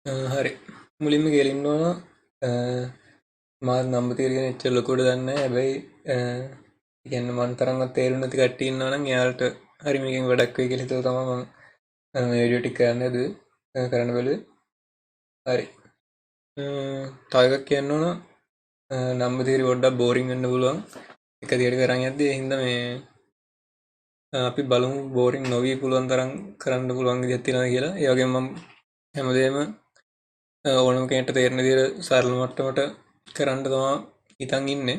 හරි මුලින්ම කියලින්න ඕන මාත් නම්බතිරගෙන එච්ච ලොකොට දන්න හැබැයි ඉගන්න මන් තරන්න තේරුණති කට්ටන්න නම් යාලට හරිමිකින් වැඩක්වේ කෙලිත තම ඩියටික් කරන්නද කරන්න බැල හරි තායකක් කියන්න ඕන නම්බතිරි ගොඩ්ඩක් බෝරිං ගන්න පුළුවන් එක දියට කරන්න ඇද හිද මේ අපි බලමු බෝරිං නොවී පුළුවන් තරම් කරන්න පුළුවන් ජත්තින කියලා ඒවගේම හැමදේම ඕනම කෙන්ට තේරණ දිර සරල මට්ටමට කරන්න තමා හිතන් ඉන්න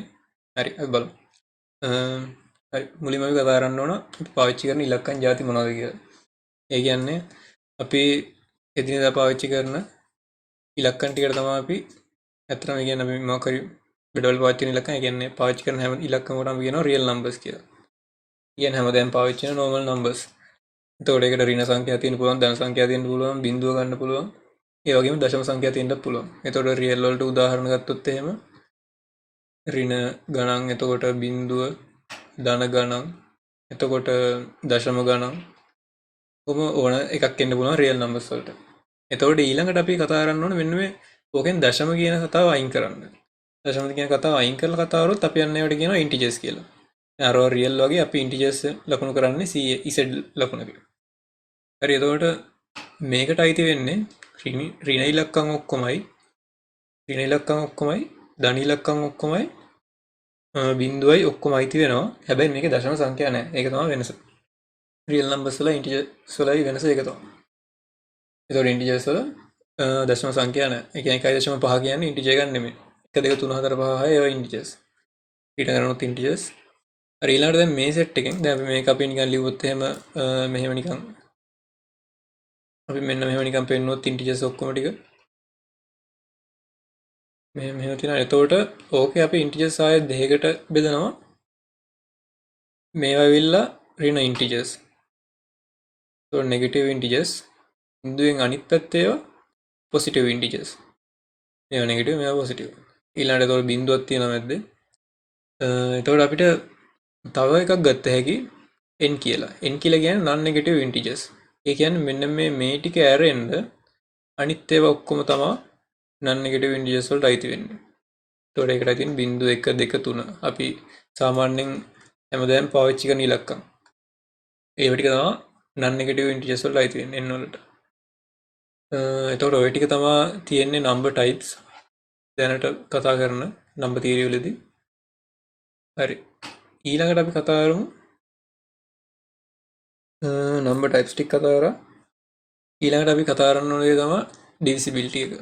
හරි බල මුලිම කතාරන්න ඕන පාච්චි කරන ඉලක්කන් ජාති මොනද කිය ඒ කියන්නේ අපි එදිනද පාවිච්චි කරන ඉලක්කන් ටිකට තමා අපි ඇතරම කියන්න අපි මකර බෙඩල් පාචි ලක් කියන්නේ පාචි කරන හැම ඉලක්කමට කියන රියල් නම්බස් කිය කියන හැමදැන් පාවිච්චන නෝමල් නම්බස් තෝඩකට රින සංඛ්‍යා තියන පුළුවන් දැන සංඛ්‍යා තියන පුළුවන් බිඳුව ගන්න පුළුවන් ඒවගේම දශම සංඛ්‍යා තියන්නට පුළුවන් එතොට රියල් වලට උදාහරණ ගත්තොත් එහෙම රින ගණන් එතකොට බින්දුව ධන ගණන් එතකොට දශම ගණන් ඔම ඕන එකක් එන්න පුළුවන් රියල් නම්බර්ස් වලට එතකොට ඊළඟට අපි කතා කරන්න ඕන මෙන්න මේ ඕකෙන් දශම කියන කතාව අයින් කරන්න දශම කියන කතාව අයින් කරලා කතා කරොත් අපි යන්නේ ඒවට කියනවා ඉන්ටිජර්ස් කියලා අර රියල් වගේ අපි ඉන්ටිජර්ස් ලකුණු කරන්නේ z ලකුණක හරි එතකොට මේකට අයිති වෙන්නේ ඍණ ඉලක්කම් ඔක්කොමයි ඍණ ඉලක්කම් ඔක්කොමයි ධන ඉලක්කම් ඔක්කොමයි බිඳුවයි ඔක්කොම අයිති වෙනවා හැබැයි මේක දශම සංඛ්‍යා නෑ ඒක තමයි වෙනස රියල් නම්බර්ස් වල ඉන්ටිජර්ස් වලයි වෙනස ඒක තමයි එතකොට ඉන්ටිජර්ස් වල දශම සංඛ්‍යා නෑ ඒ කියන්නේ 1.5 කියන්නේ ඉන්ටිජර් එකක් නෙමෙයි 1 2 3 4 5 6 ඒවා ඉන්ටිජර්ස් ඊට කරනොත් ඉන්ටිජර්ස් හරි ඊළඟට දැන් මේ සෙට් එකෙන් දැන් අපි මේක අපි නිකන් ලිව්වොත් එහෙම මෙහෙම නිකන් අපි මෙන්න මෙහෙම නිකන් පෙන්නුවොත් ඉන්ටිජර්ස් ඔක්කොම ටික මෙහෙම තියෙනවා එතකොට ඕකේ අපි ඉන්ටිජර්ස් ආයෙ දෙකකට බෙදනවා මේවා ඇවිල්ලා ඍණ ඉන්ටිජර්ස් so negative integers බිඳුවෙන් අනිත් පැත්තේ ඒවා positive integers මේවා negative මේවා positive ඊළඟට එතකොට බිඳුවක් තියෙනවා මැද්දේ එතකොට අපිට තව එකක් ගත්ත හැකි n කියලා කියන්නේ non negative integers ඒ කියන්නේ මෙන්න මේ ටික ඇරෙන්න අනිත් ඒවා ඔක්කොම තමයි non negative integers වලට අයිති වෙන්නේ එතකොට ඒකට තියෙන බිඳු 1 2 3 අපි සාමාන්‍යයෙන් හැමදාම පාවිච්චි කරන ඉලක්කම් ඒව ටික තමයි non negative integers වලට අයිති වෙන්නේ n වලට එතකොට ඔය ටික තමයි තියෙන්නේ number types දැනට කතා කරන number theory වලදී හරි ඊළඟට අපි කතා කරමු number types ටික කතා කරා ඊළඟට අපි කතා කරන්න ඕනේ තමයි divisibility එක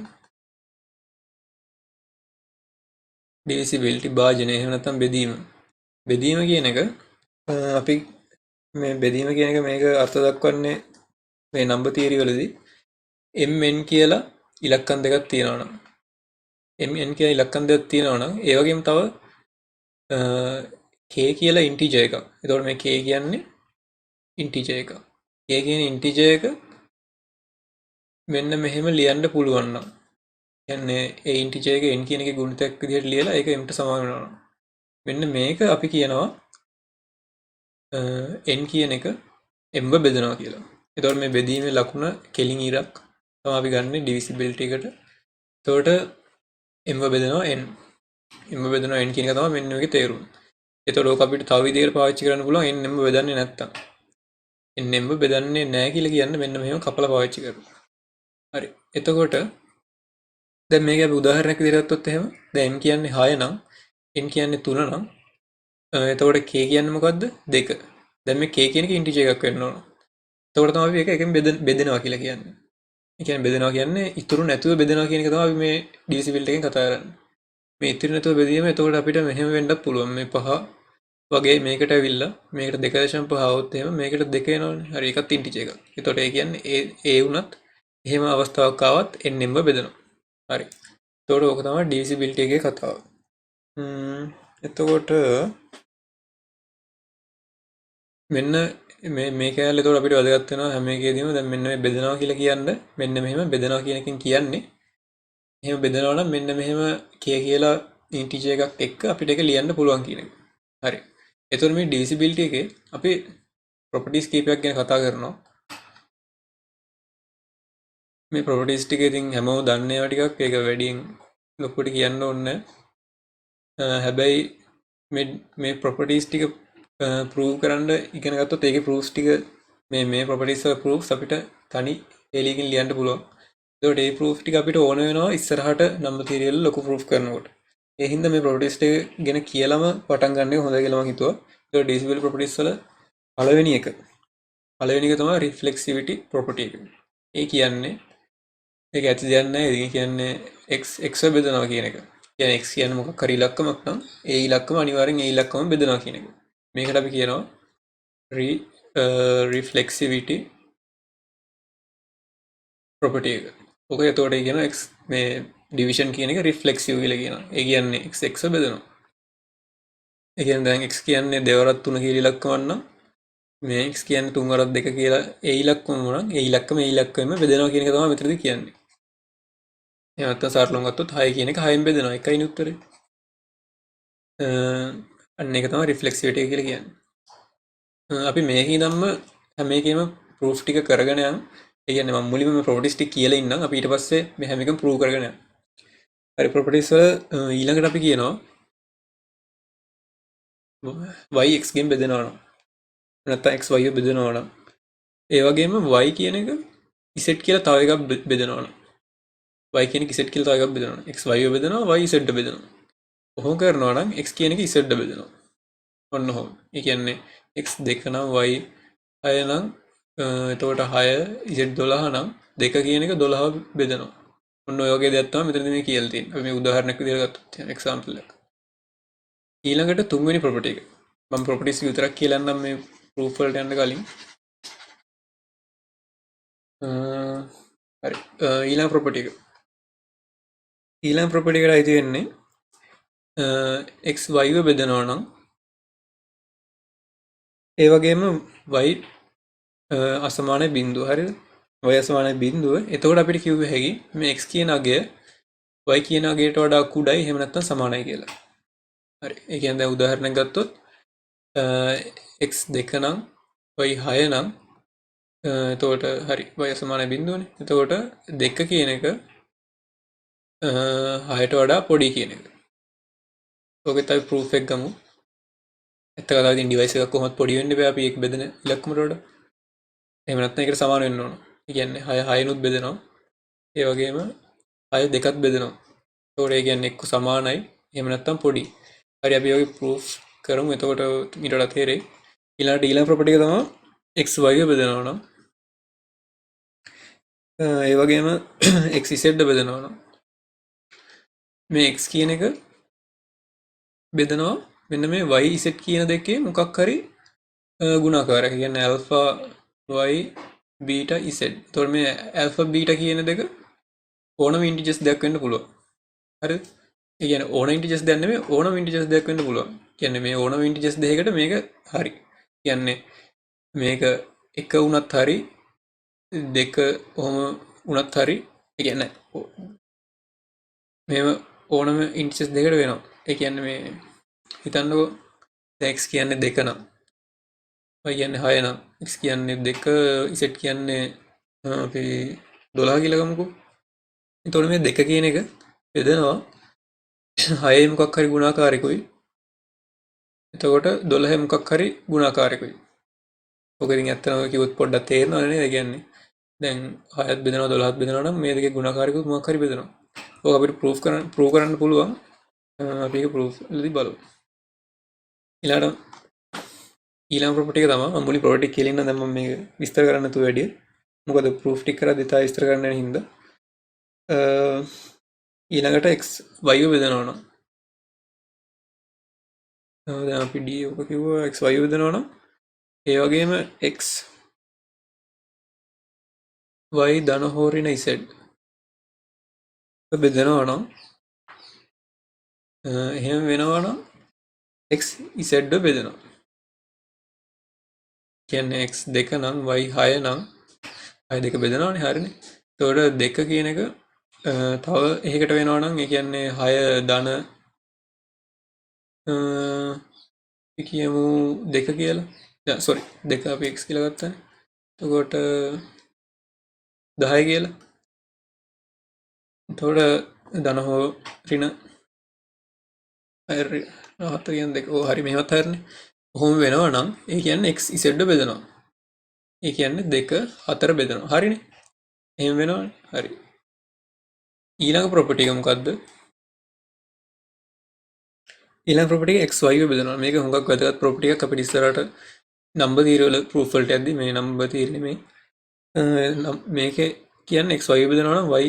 divisibility භාජනය එහෙම නැත්නම් බෙදීම කියන එක අපි මේ බෙදීම කියන එක මේක අර්ථ දක්වන්නේ මේ number theory වලදී mn කියලා ඉලක්කම් දෙකක් තියෙනවා නම් mn කියලා ඉලක්කම් දෙකක් තියෙනවා නම් ඒ වගේම තව k කියලා ඉන්ටිජර් එකක්. එතකොට මේ k කියන්නේ ඉන්ටිජර් එකක්. k කියන ඉන්ටිජර් එක මෙන්න මෙහෙම ලියන්න පුළුවන් නම් කියන්නේ ඒ ඉන්ටිජර් එක n කියන එකේ ගුණිතයක් විදිහට ලියලා ඒක m ට සමාන වෙනවා. මෙන්න මේක අපි කියනවා n කියන එක m බෙදනවා කියලා. එතකොට මේ බෙදීමේ ලකුණ කෙලින් ඉරක් තමයි අපි ගන්න divisibility එකට. එතකොට m බෙදනවා n. m බෙදනවා n කියන එක තමයි මෙන්න මේකේ තේරුම. එතකොට ඕක අපිට තව විදිහකට පාවිච්චි කරන්න පුළුවන් n m බෙදන්නේ නැත්තම්. n m බෙදන්නේ නැහැ කියලා කියන්නේ මෙන්න මෙහෙම කපලා පාවිච්චි කරනවා. හරි. එතකොට දැන් මේක අපි උදාහරණයක් විදිහට ගත්තොත් එහෙම දැන් m කියන්නේ 6 නම් n කියන්නේ 3 නම් එතකොට k කියන්නේ මොකද්ද 2. දැන් මේ k කියන එක ඉන්ටිජර් එකක් වෙන්න ඕන. එතකොට තමයි අපි එකෙන් බෙදෙනවා කියලා කියන්නේ. ඒ කියන්නේ බෙදෙනවා කියන්නේ ඉතුරු නැතුව බෙදෙනවා කියන එක තමයි අපි මේ divisibility එකෙන් කතා කරන්නේ. මේ ඉතුරු නැතුව බෙදීම එතකොට අපිට මෙහෙම වෙන්නත් පුළුවන්. මේ 5 වගේ මේකට ඇවිල්ලා මේකට 2.5 આવොත් එහෙම මේකට 2 එනවනේ. හරි ඒකත් ඉන්ටිජර් එකක්. එතකොට ඒ කියන්නේ ඒ වුණත් එහෙම අවස්ථාවක් ආවත් n m බෙදනවා. හරි. එතකොට ඕක තමයි divisibility එකේ කතාව. එතකොට මෙන්න මේ කැලේ එතකොට අපිට වැදගත් වෙනවා හැම එකේදීම දැන් මෙන්න මේ බෙදනවා කියලා කියන්නේ මෙන්න මෙහෙම බෙදනවා කියන එකෙන් කියන්නේ එහෙම බෙදනවා නම් මෙන්න මෙහෙම k කියලා ඉන්ටිජර් එකක් එක්ක අපිට ඒක ලියන්න පුළුවන් කියන එක. හරි. එතකොට මේ divisibility එකේ අපි properties කීපයක් ගැන කතා කරනවා. මේ ප්‍රොපර්ටිස් ටික ඉතින් හැමෝම දන්න ඒවා ටිකක් ඒක වැඩියෙන් ලොකුට කියන්න ඕනේ හැබැයි මේ ප්‍රොපර්ටිස් ටික ප්‍රූව් කරන්න ඉගෙන ගත්තොත් ඒකේ ප්‍රූෆ්ස් ටික මේ ප්‍රොපර්ටිස් වල ප්‍රූෆ්ස් අපිට තනි එලියකින් ලියන්න පුළුවන්. ඒකට ඒ ප්‍රූෆ් ටික අපිට ඕන වෙනවා ඉස්සරහට නම්බර් තියරියල් ලොකු ප්‍රූෆ් කරනකොට. ඒ හින්දා මේ ප්‍රොපර්ටිස් ටික ගැන කියලාම පටන් ගන්න එක හොඳයි කියලා මම හිතුවා. ඒක ඩීසිබල් ප්‍රොපර්ටිස් වල පළවෙනි එක තමයි රිෆ්ලෙක්සිවිටි ප්‍රොපර්ටි එක. ඒ කියන්නේ ඒක ඇති දෙයක් නෑ. ඒක කියන්නේ x බෙදනවා කියන එක. කියන්නේ x කියන්නේ මොකක් හරි ඉලක්කමක් නම් ඒ ඉලක්කම අනිවාර්යෙන් ඒ ඉලක්කම බෙදනවා කියන එක. මේකට අපි කියනවා රිෆ්ලෙක්සිවිටි ප්‍රොපර්ටි එක. ඔක එතකොට කියන x මේ ඩිවිෂන් කියන එක රිෆ්ලෙක්සිව් කියලා කියනවා. ඒ කියන්නේ x බෙදනවා. ඒ කියන්නේ දැන් x කියන්නේ දෙවරක් 3 කියලා ඉලක්කමක් නම් මේ x කියන්නේ 3 වරක් 2 කියලා ඒ ඉලක්කම නම් ඒ ඉලක්කමෙම බෙදනවා කියන එක තමයි මෙතනදී කියන්නේ. එහෙනම් නැත්නම් සරලව ගත්තොත් 6 කියන එක 6ෙන් බෙදනවා. එකයිනේ උත්තරේ. අන්න ඒක තමයි රිෆ්ලෙක්සිවිටි කියලා කියන්නේ. අපි මේකේ ඉඳන්ම හැම එකෙම ප්‍රූෆ් ටික කරගෙන යමු. ඒ කියන්නේ මම මුලින්ම මේ ප්‍රොපර්ටිස් ටික කියලා ඉන්නම්. අපි ඊට පස්සේ මේ හැම එකම ප්‍රූව් කරගෙන යමු. හරි ප්‍රොපර්ටිස් වල ඊළඟට අපි කියනවා y x ගෙන් බෙදනවා නම් නැත්නම් x y බෙදනවා නම් ඒ වගේම y කියන එක z කියලා තව එකක් බෙදනවා නම් y කියන එක z කියලා තව එකක් බෙදනවා නම් x y බෙදනවා y z බෙදනවා. ඔහොම කරනවා නම් x කියන එක z බෙදනවා. ඔන්න ඔහොම. ඒ කියන්නේ x 2 නම් y 6 නම් එතකොට 6 z 12 නම් 2 කියන එක 12 බෙදනවා. ඔන්න ඔය වගේ දෙයක් තමයි මෙතනදී මේ කියලා තියෙන්නේ. අපි මේ උදාහරණයක් විදිහට ගත්තොත් එක්සැම්පල් එක. ඊළඟට තුන්වෙනි ප්‍රොපර්ටි එක. මම ප්‍රොපර්ටිස් විතරක් කියලා නම් මේ ප්‍රූෆ් වලට යන්න කලින්. හරි. ඊළඟ ප්‍රොපර්ටි එක. ඊළඟ ප්‍රොපර්ටි එකට අයිති වෙන්නේ x y බෙදනවා නම් ඒ වගේම y අසමාන බිඳුව. හරිද? y අසමාන බිඳුව. එතකොට අපිට කිව්ව හැකි මේ x කියන අගය y කියන අගයට වඩා කුඩයි එහෙම නැත්නම් සමානයි කියලා. හරි. ඒ කියන්නේ දැන් උදාහරණයක් ගත්තොත් x 2 නම් y 6 නම් එතකොට හරි y සමාන බිඳුවනේ. එතකොට 2 කියන එක 6ට වඩා පොඩි කියන එක. ඔකෙත් අපි ප්‍රූෆ් එක ගමු. ඇත්ත කතාව ඉතින් ඩිවයිස් එකක් කොහොමද පොඩි වෙන්න බෑ අපි ඒක බෙදෙන ඉලක්කමට වඩා. එහෙම නැත්නම් ඒකට සමාන වෙන්න ඕන. ඒ කියන්නේ 6 6 නුත් බෙදෙනවා. ඒ වගේම 6 දෙකත් බෙදෙනවා. ඒතකොට ඒ කියන්නේ එක්ක සමානයි එහෙම නැත්නම් පොඩි. හරි අපි ඔය ප්‍රූෆ් කරමු. එතකොට ඊට වඩා තේරෙයි. ඊළඟ ප්‍රොපර්ටි එක තමයි x y බෙදනවා නම් ඒ වගේම x z බෙදනවා නම් මේ x කියන එක බෙදනවා මෙන්න මේ y z කියන දෙකේ මොකක් හරි ගුණාකාරයක්. කියන්නේ alpha y beta z. එතකොට මේ alpha beta කියන දෙක ඕනම ඉන්ටිජර්ස් දෙයක් වෙන්න පුළුවන්. හරිද? ඒ කියන්නේ ඕන ඉන්ටිජර්ස් දෙයක් නෙමෙයි ඕනම ඉන්ටිජර්ස් දෙයක් වෙන්න පුළුවන්. කියන්නේ මේ ඕනම ඉන්ටිජර්ස් දෙකකට මේක හරි. කියන්නේ මේක එක වුණත් හරි දෙක ඔහොම වුණත් හරි. ඒ කියන්නේ මේව ඕනම ඉන්ටිජර්ස් දෙකකට වෙනවා. ඒ කියන්නේ මේ හිතන්නකෝ x කියන්නේ 2 නම් y කියන්නේ 6 නම් x කියන්නේ 2 z කියන්නේ අපි 12 කියලා ගමුකෝ. එතකොට මේ 2 කියන එක බෙදනවා 6 මොකක් හරි ගුණාකාරයකුයි. එතකොට 12 මොකක් හරි ගුණාකාරයකුයි. ඔක ඉතින් ඇත්තම කිව්වොත් පොඩ්ඩක් තේරෙනවද නේද? ඒ කියන්නේ දැන් 6ත් බෙදනවා 12ත් බෙදනවා නම් මේ දෙකේ ගුණාකාරයකුත් මොකක් හරි බෙදනවා. ඔක අපිට ප්‍රූව් කරන්න පුළුවන්. අපි ඒක ප්‍රූෆ් වලදී බලමු. ඊළඟ ප්‍රොපර්ටි එක තමයි මම මුලින් ප්‍රොපර්ටි කියලා ඉන්න දැන් මම මේක විස්තර කරන්න නැතුව වැඩි. මොකද ප්‍රූෆ් ටික කරලා දෙතා විස්තර කරන්න යන හින්දා. ඊළඟට x y බෙදනවා නම් දැන් අපි d ඔක කිව්වා x y බෙදනවා නම් ඒ වගේම x y ධන හෝ ඍණ z බෙදනවා නම් එහෙම වෙනවා නම් x z බෙදනවා. කියන්නේ x 2 නම් y 6 නම් 6 2 බෙදනවානේ හරිනේ. එතකොට 2 කියන එක තව එහෙකට වෙනවා නම් ඒ කියන්නේ 6 ධන කියමු 2 කියලා. දැන් සෝරි 2 අපි x කියලා ගත්තානේ. එතකොට 10 කියලා. එතකොට ධන හෝ ඍණ හතරින් දෙක හරි මෙහෙමත් හරිනේ. කොහොම වෙනවා නම් ඒ කියන්නේ x z බෙදනවා. ඒ කියන්නේ 2 4 බෙදනවා. හරිනේ. එහෙම වෙනවනේ. හරි. ඊළඟ ප්‍රොපර්ටි එක මොකද්ද? ඊළඟ ප්‍රොපර්ටි එක xy බෙදනවා. මේක හුඟක් වැදගත් ප්‍රොපර්ටි එකක්. අපිට ඉස්සරහට නම්බර් තියරි වල ප්‍රූෆ් වලට යද්දි මේ නම්බර් තියරි නෙමෙයි. මේකේ කියන්නේ xy බෙදනවා නම් y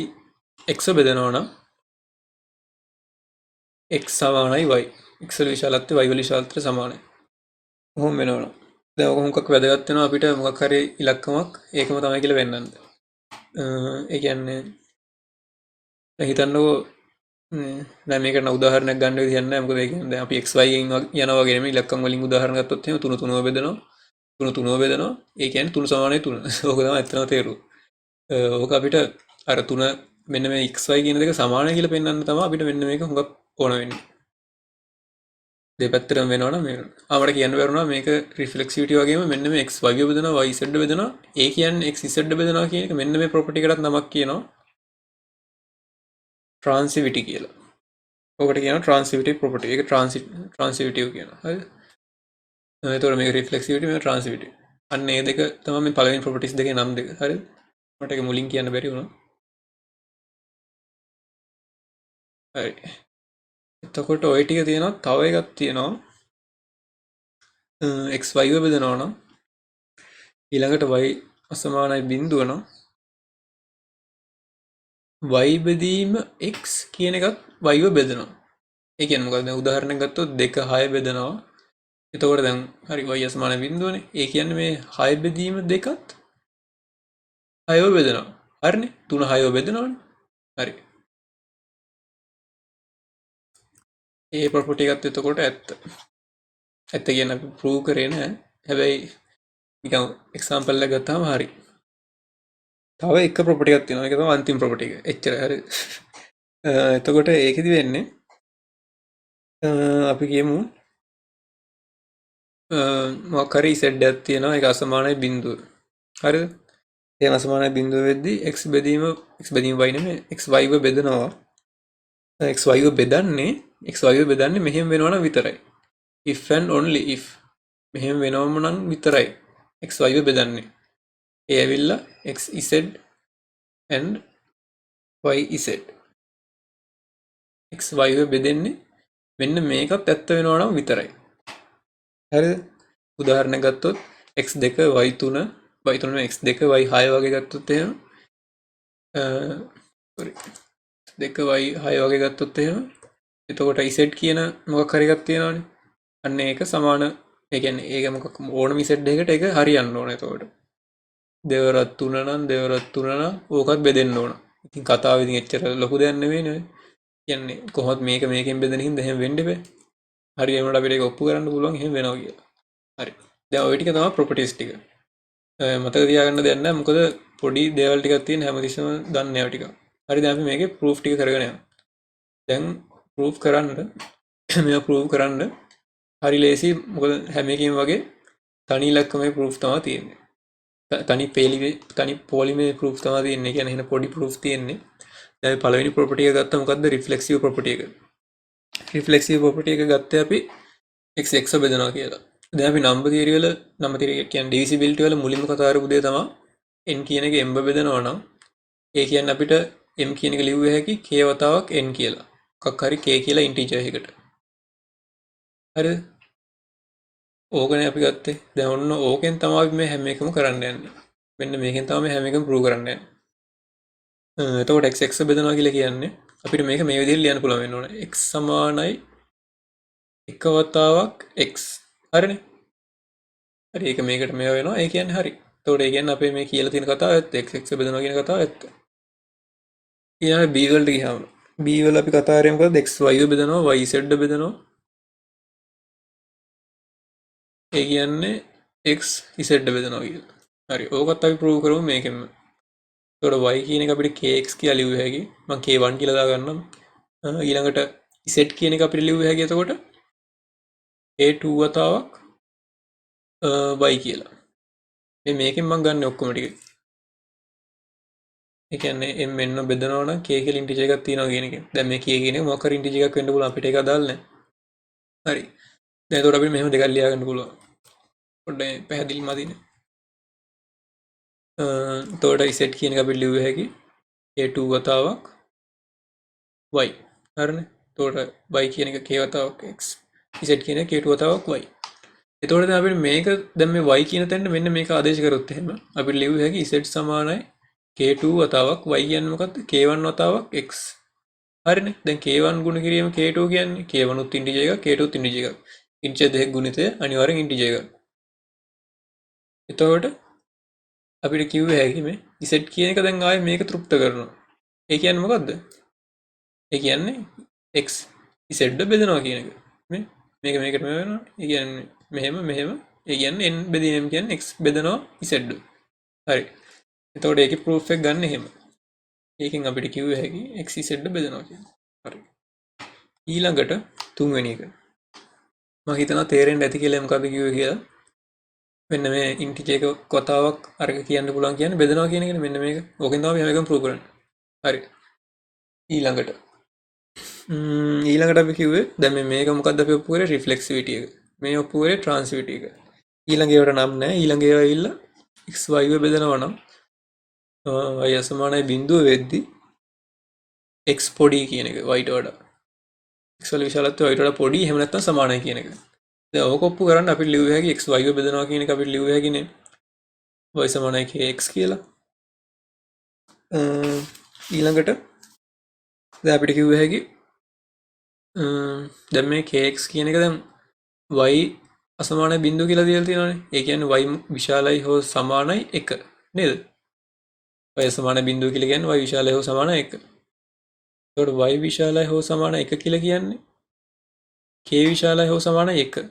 x බෙදනවා නම් x සමානයි y. x වල විශාලත්වය y වල විශාලත්වයට සමානයි. කොහොම වෙනවනම් දැන් ඔක හුඟක් වැදගත් වෙනවා අපිට මොකක් හරි ඉලක්කමක් ඒකම තමයි කියලා වෙන්නන්න. ඒ කියන්නේ හිතන්නකෝ දැන් මේකට උදාහරණයක් ගන්න විදිහක් නැහැ. මොකද ඒ කියන්නේ දැන් අපි xy ගෙන් යනවා වගේ නෙමෙයි ඉලක්කම් වලින් උදාහරණ ගත්තොත් එහෙම 3 3ව බෙදනවා. 3 3ව බෙදනවා. ඒ කියන්නේ 3 සමානයි 3. ඕක තමයි ඇත්තම තේරුම. ඕක අපිට අර 3 මෙන්න මේ xy කියන දෙක සමානයි කියලා පෙන්වන්න තමයි අපිට මෙන්න මේක හුඟක් ඕන වෙන්නේ. දෙපැත්තටම වෙනවනම් මේ අපිට කියන්න බැරුණා මේක රිෆ්ලෙක්සිවිටි වගේම මෙන්න මේ x y බෙදනවා y z බෙදනවා. ඒ කියන්නේ x z බෙදනවා කියන එක මෙන්න මේ ප්‍රොපර්ටි එකකට නමක් කියනවා ट्रांसिविटी කියලා. ඔකට කියනවා ट्रांसिविटी ප්‍රොපර්ටි. ඒක ट्रांसिविटिव කියනවා. හරිද? එතකොට මේක රිෆ්ලෙක්සිවිටි මේක ट्रांसिविटी. අන්න මේ දෙක තමයි මේ පළවෙනි ප්‍රොපර්ටිස් දෙකේ නම් දෙක. හරිද? මට ඒක මුලින් කියන්න බැරි වුණා. හරි. එතකොට ওই ටික තියෙනවා. තව එකක් තියෙනවා. x y බෙදනවා නම් ඊළඟට y අසමානයි බිඳුව නම් y බෙදීම x කියන එකත් y ව බෙදනවා. ඒ කියන්නේ මොකක්ද? දැන් උදාහරණයක් ගත්තොත් 2 6 බෙදනවා. එතකොට දැන් හරි y අසමාන බිඳුවනේ. ඒ කියන්නේ මේ 6 බෙදීම දෙකත් 6ව බෙදනවා. හරිනේ? 3 6ව බෙදනවනේ. හරි. ඒ ප්‍රොපර්ටි එකත් එතකොට ඇත්ත. ඇත්ත කියන්නේ අපි ප්‍රූව් කරේ නැහැ. හැබැයි නිකන් එක්සැම්පල් එක ගත්තාම හරි. තව එක ප්‍රොපර්ටි එකක් තියෙනවා. ඒක තමයි අන්තිම ප්‍රොපර්ටි එක. එච්චරයි හරි. එතකොට ඒකෙදි වෙන්නේ අපි කියමු මොකක් හරි z එකක් තියෙනවා. ඒක අසමානයි බිඳුව. හරිද? ඒ අසමානයි බිඳුව වෙද්දී x බෙදීම y නෙමෙයි x y ව බෙදනවා. x y ව බෙදන්නේ මෙහෙම වෙනවා නම් විතරයි. if and only if මෙහෙම වෙනවම නම් විතරයි x y ව බෙදන්නේ. ඒ ඇවිල්ලා x z and y z x y ව බෙදෙන්නේ මෙන්න මේකත් ඇත්ත වෙනවා නම් විතරයි. හරිද? උදාහරණයක් ගත්තොත් x2 y3 y3 x2 y6 වගේ ගත්තොත් එහෙම sorry 2 y6 වගේ ගත්තොත් එහෙම එතකොට z කියන මොකක් හරි එකක් තියෙනවනේ. අන්න ඒක සමාන ඒ කියන්නේ ඒක මොකක් ඕනම z එකකට ඒක හරියන්න ඕන. එතකොට දෙවරක් 3 නම් දෙවරක් 3 නම් ඕකත් බෙදෙන්න ඕන. ඉතින් කතාව ඉතින් එච්චර ලොකු දෙයක් නෙවෙයි නේ. කියන්නේ කොහොමද මේක මේකෙන් බෙදෙන හින්දා එහෙම වෙන්න බෑ. හරි එමුණට අපිට ඒක ඔප්පු කරන්න පුළුවන් එහෙම වෙනවා කියලා. හරි. දැන් ওই ටික තමයි ප්‍රොපර්ටිස් ටික. මතක තියාගන්න දෙයක් නැහැ. මොකද පොඩි දේවල් ටිකක් තියෙන හැමතිස්සෙම දන්නේ නැහැ ටික. හරි දැන් අපි මේකේ ප්‍රූෆ් ටික කරගෙන යමු. දැන් ප්‍රූෆ් කරන්න මේවා ප්‍රූෆ් කරන්න හරි ලේසි. මොකද හැම එකකින් වගේ තනි ඉලක්කමේ ප්‍රූෆ් තමයි තියෙන්නේ. තනි පොලිමේ ප්‍රූෆ් තමයි තියෙන්නේ. කියන්නේ එහෙන පොඩි ප්‍රූෆ් තියෙන්නේ. දැන් අපි පළවෙනි ප්‍රොපර්ටි එක ගත්තා මොකද්ද? රිෆ්ලෙක්සිව් ප්‍රොපර්ටි එක. රිෆ්ලෙක්සිව් ප්‍රොපර්ටි එක ගත්තේ අපි x බෙදනවා කියලා. දැන් අපි නම්බර් තියරි වල නම්බර් තියරි කියන්නේ ඩිවිසිබිලිටි වල මුලින්ම කතා කරපු දේ තමයි n කියන එක m බෙදනවා නම් ඒ කියන්නේ අපිට m කියන එක ලිව්ව හැකි k වතාවක් n කියලා. මොකක් හරි k කියලා ඉන්ටිජර් එකකට. හරිද? ඕකනේ අපි ගත්තේ. දැන් ඔන්න ඕකෙන් තමයි මේ හැම එකම කරන්න යන්නේ. මෙන්න මේකෙන් තමයි මේ හැම එකම ප්‍රූව් කරන්න යන්නේ. එතකොට x බෙදනවා කියලා කියන්නේ අපිට මේක මේ විදිහට ලියන්න පුළුවන් වෙන්න ඕනේ. x සමානයි එක වතාවක් x. හරිනේ? හරි ඒක මේකට මේව වෙනවා. ඒ කියන්නේ හරි. එතකොට ඒ කියන්නේ අපේ මේ කියලා තියෙන කතාව ඇත්ත. x බෙදනවා කියන කතාව ඇත්ත. ඊළඟ b වලට ගියාම b වල අපි කතා කරේ මොකද? x y බෙදනවා y z බෙදනවා. ඒ කියන්නේ x z බෙදනවා කියලා. හරි. ඕකත් අපි ප්‍රූව් කරමු මේකෙන්ම. එතකොට y කියන එක අපිට kx කියලා ලියුව හැකි. මම k1 කියලා දාගන්නම්. ඊළඟට z කියන එක අපිට ලියුව හැකි. එතකොට a2 වතාවක් y කියලා. මේකෙන් මම ගන්න ඔක්කොම ටික. ඒ කියන්නේ m n බෙදනවා නම් k කියලා ඉන්ටිජර් එකක් තියෙනවා කියන එක. දැන් මේ k කියන එක මොකක් හරි ඉන්ටිජර් එකක් වෙන්න පුළුවන් අපිට ඒක අදාළ නැහැ. හරි. දැන් ඒකට අපිට මෙහෙම දෙකක් ලියා ගන්න පුළුවන්. පොඩ්ඩක් පැහැදිලි මදිනේ. එතකොට z කියන එක අපිට ලියුව හැකි k2 වතාවක් y. හරිනේ. එතකොට y කියන එක k වතාවක් x. z කියන එක k2 වතාවක් y. එතකොට දැන් අපිට මේක දැන් මේ y කියන තැනට මෙන්න මේක ආදේශ කරොත් එහෙම අපිට ලියුව හැකි z සමානයි k2 වතාවක් y කියන්නේ මොකක්ද k1 වතාවක් x. හරිනේ. දැන් k1 ගුණ කිරීම k2 කියන්නේ k1 උත් ඉන්ටිජර් එකක් k2 උත් ඉන්ටිජර් එකක්. ඉන්ටිජර් දෙක ගුණිතය අනිවාර්යෙන් ඉන්ටිජර් එකක්. එතකොට අපිට කිව්ව හැකි මේ z කියන එක දැන් ආයේ මේක තෘප්ත කරනවා. ඒ කියන්නේ මොකද්ද? ඒ කියන්නේ x z බෙදනවා කියන එක. මේ මේක මේකට මේ වෙනවා. ඒ කියන්නේ මෙහෙම මෙහෙම. ඒ කියන්නේ n බෙදීම කියන්නේ x බෙදනවා z. හරි. එතකොට ඒකේ ප්‍රූෆ් එක ගන්න එහෙම. ඒකෙන් අපිට කිව්ව හැකි x z බෙදනවා කියන්නේ. හරි. ඊළඟට තුන්වෙනි එක. මම හිතනවා තේරෙන්න ඇති කියලා මොකද්ද කිව්වේ කියලා. මෙන්න මේ ඉන්ටිජර් එක කතාවක් අරක කියන්න පුළුවන් කියන්නේ බෙදනවා කියන එකනේ මෙන්න මේක. ඕකෙන් තමයි මේකම ප්‍රූව් කරන්නේ. හරි. ඊළඟට අපි කිව්වේ දැන් මේක මොකද්ද අපි ඔප්පු කරේ රිෆ්ලෙක්සිවිටි එක. මේ ඔප්පු කරේ ට්‍රාන්සිවිටි එක. ඊළඟ ඒවට නම් නැහැ. ඊළඟ ඒවා ඇවිල්ලා x y බෙදනවා නම් y අසමානයි බිඳුව වෙද්දි x පොඩි කියන එක y ට වඩා. x වල විශාලත්වය y ට වඩා පොඩි එහෙම නැත්නම් සමානයි කියන එක. දැන් ඕක ඔප්පු කරන්න අපිට ලියුව හැකි x y බෙදනවා කියන එක අපිට ලියුව හැකිනේ y සමානයි kx කියලා. ඊළඟට දැන් අපිට කිව්ව හැකි දැන් මේ kx කියන එක දැන් y අසමානයි බිඳුව කියලා දීලා තියෙනවානේ. ඒ කියන්නේ y විශාලයි හෝ සමානයි 1 නේද? y සමානයි බිඳුව කියලා කියන්නේ y විශාලයි හෝ සමානයි 1. එතකොට y විශාලයි හෝ සමානයි 1 කියලා කියන්නේ k විශාලයි හෝ සමානයි 1.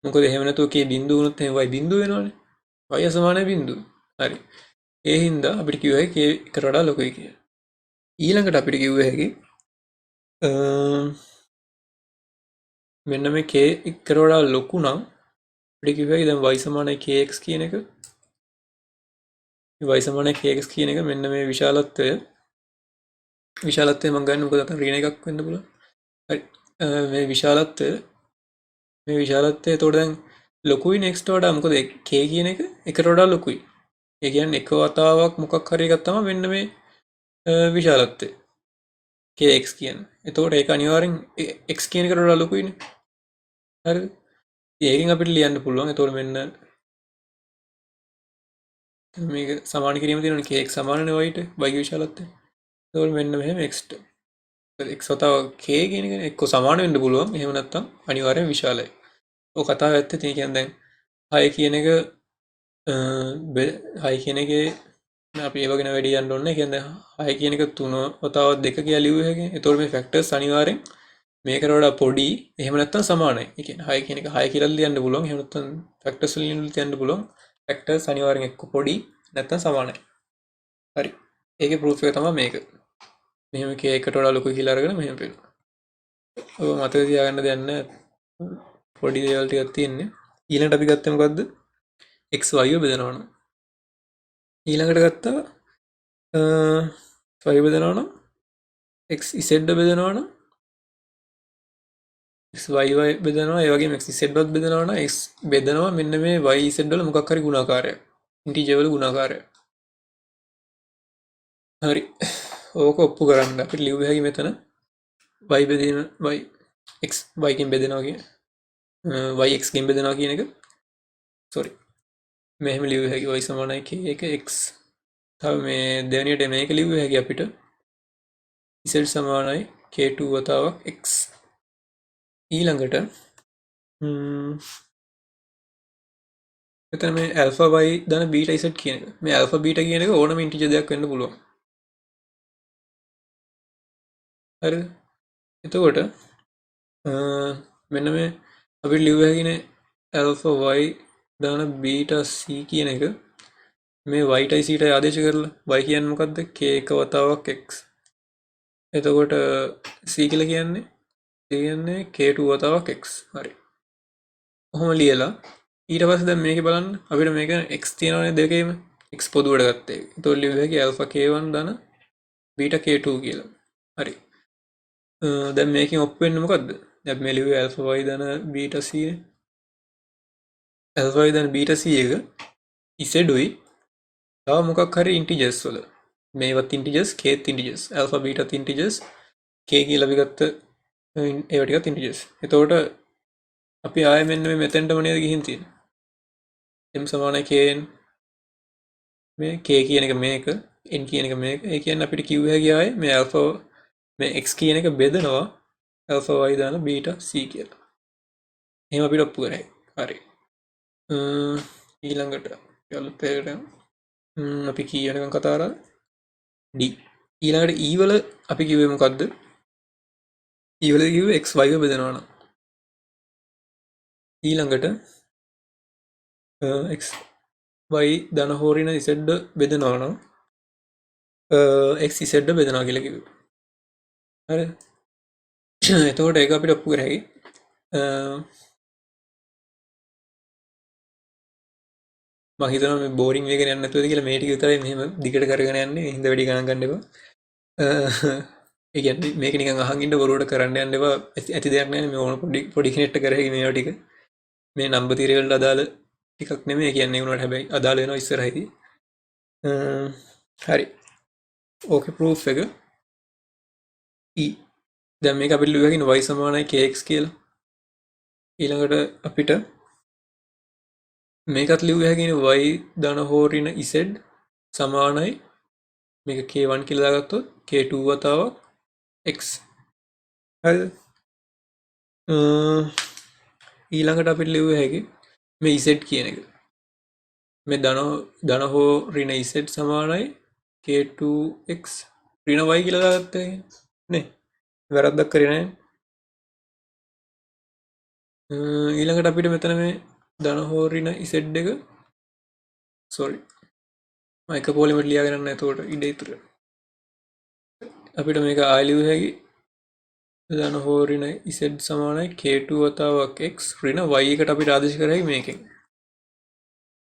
මොකද එහෙම නැතුව k බිඳුව වුණොත් එහෙනම් y බිඳුව වෙනවනේ. y සමානයි බිඳුව. හරි. ඒ හින්දා අපිට කිව්ව හැකි k එකට වඩා ලොකුයි කියලා. ඊළඟට අපිට කිව්ව හැකි මෙන්න මේ k එකට වඩා ලොකු නම් අපිට කිව්ව හැකි දැන් y සමානයි kx කියන එක y සමානයි kx කියන එක මෙන්න මේ විශාලත්වය මම ගන්න මොකද අතන ඍණ එකක් වෙන්න පුළුවන්. හරි. මේ විශාලත්වය එතකොට දැන් ලොකුයි x ට වඩා මොකද k කියන එක එකට වඩා ලොකුයි. ඒ කියන්නේ එක වතාවක් මොකක් හරි එකක් තමයි මෙන්න මේ විශාලත්වය kx කියන. එතකොට ඒක අනිවාර්යෙන් x කියන එකට වඩා ලොකුයිනේ. හරිද? ඒකෙන් අපිට ලියන්න පුළුවන්. එතකොට මෙන්න මේක සමාන කිරීම තියෙනවනේ kx සමානනේ y ට y ගේ විශාලත්වය. එතකොට මෙන්න මෙහෙම x ට. x වතාව k කියන එක එක්ක සමාන වෙන්න පුළුවන්. එහෙම නැත්නම් අනිවාර්යෙන් විශාලයි. ඔය කතාව ඇත්තේ ඒ කියන්නේ දැන් 6 කියන එක 6 කියන එකේ අපි ඒව ගැන වැඩි යන්න ඕනේ. ඒ කියන්නේ 6 කියන එක 3 වතාවක් 2 කියලා ලියුවේ හැකියි. එතකොට මේ ෆැක්ටර්ස් අනිවාර්යෙන් මේකට වඩා පොඩි එහෙම නැත්නම් සමානයි. ඒ කියන්නේ 6 කියන එක 6 කියලා ලියන්න පුළුවන්. එහෙම නැත්නම් ෆැක්ටර්ස් වලින් ලියන්න පුළුවන්. ෆැක්ටර්ස් අනිවාර්යෙන් එක්ක පොඩි නැත්නම් සමානයි. හරි. ඒකේ ප්‍රූෆ් එක තමයි මේක. මෙහෙම k එකට වඩා ලොකුයි කියලා අරගෙන මෙහෙම පෙන්නනවා. ඔය මතක තියාගන්න දෙයක් නැහැ. පොඩි දේවල් ටිකක් තියෙන්නේ. ඊළඟට අපි ගත්තේ මොකද්ද? x y බෙදනවා නම්. ඊළඟට ගත්තා y බෙදනවා නම් x z බෙදනවා නම් x y බෙදනවා ඒ වගේම x z වත් බෙදනවා නම් x බෙදනවා මෙන්න මේ y z වල මොකක් හරි ගුණාකාරයක්. ඉන්ටිජර් වල ගුණාකාරයක්. හරි. ඕක ඔප්පු කරන්න අපිට ලියුව හැකි මෙතන y බෙදීම y x y කින් බෙදනවා කියන y x කින් බෙදනවා කියන එක sorry මෙහෙම ලියුව හැකි y සමානයි k එක x. තව මේ දෙවෙනියට මේක ලියුව හැකි අපිට z සමානයි k2 වතාවක් x. ඊළඟට මෙතන මේ alpha y ධන beta z කියන එක. මේ alpha beta කියන එක ඕනම ඉන්ටිජර් දෙයක් වෙන්න පුළුවන්. හරිද? එතකොට මෙන්න මේ අපිට ලියුව හැකිනේ alpha y ධන beta c කියන එක මේ y ටයි c ටයි ආදේශ කරලා y කියන්නේ මොකද්ද? k එක වතාවක් x. එතකොට c කියලා කියන්නේ k2 වතාවක් x. හරි. කොහොම ලියලා ඊට පස්සේ දැන් මේකේ බලන්න අපිට මේක x තියෙනවනේ දෙකේම. x පොදුවට ගත්ත එක. එතකොට ලියුව හැකි alpha k1 ධන beta k2 කියලා. හරි. දැන් මේකෙන් ඔප්පු වෙන්නේ මොකද්ද? දැන් මේ ලියුවේ alpha y ධන beta c නේ. alpha y ධන beta c එක z උයි තව මොකක් හරි integers වල. මේවත් integers kth integers alpha beta integers k කියලා අපි ගත්ත ඒවා ටිකත් integers. එතකොට අපි ආයෙ මෙන්න මේ මෙතෙන්ටම නේද ගිහින් තියෙන්නේ. m සමානයි kn මේ k කියන එක මේක n කියන එක මේක. ඒ කියන්නේ අපිට කිව්ව හැකි ආයේ මේ alpha මේ x කියන එක බෙදනවා alpha y දාන beta c කියලා. එහෙම අපිට ඔප්පු කරයි. හරි. ඊළඟට යලුත් ඒකට අපි කීයනකම් කතා කරා d. ඊළඟට e වල අපි කිව්වේ මොකද්ද? e වල කිව්වේ x y බෙදනවා නම්. ඊළඟට x y ධන හෝරින z බෙදනවා නම් x z බෙදනවා කියලා කිව්වා. හරිද? එතකොට ඒක අපිට ඔප්පු කරහැකි. මම හිතනවා මේ බෝරින් වෙගෙන යන්නේ නැතුවද කියලා මේ ටික විතරයි මෙහෙම දිගට කරගෙන යන්නේ. හින්ද වැඩි ගණන් ගන්න එපා. ඒ කියන්නේ මේක නිකන් අහන් ඉන්න බොරුවට කරන්න යන්න එපා. ඇති දෙයක් නැහැ මේ ඕන පොඩි කෙනෙක්ට කරහැකි මේවා ටික. මේ නම්බර් තීරය වලට අදාළ ටිකක් නෙමෙයි කියන්නේ උනාට හැබැයි අදාළ වෙනවා ඉස්සරහදී. හරි. ඕකේ ප්‍රූෆ් එක e. දැන් මේක අපිට ලියුවා කියන y සමානයි kx කියලා. ඊළඟට අපිට මේකත් ලියුවා හැකිනේ y ධන හෝරින z සමානයි මේක k1 කියලා දාගත්තොත් k2 වතාවක් x. හරිද? ඊළඟට අපිට ලියුවා හැකි මේ z කියන එක. මේ ධන හෝරින z සමානයි k2x ඍණ y කියලා දාගත්තා නේ. වැරද්දක් කරේ නැහැ. ඊළඟට අපිට මෙතන මේ ධන හෝරින z එක sorry මම එක පොලිමට ලියාගෙන යන්න එතකොට ඉඩ ඉතුරු අපිට මේක ආයෙ ලියුව හැකි ධන හෝරින z සමානයි k2 වතාවක් x ඍණ y එකට අපිට ආදේශ කර හැකි මේකෙන්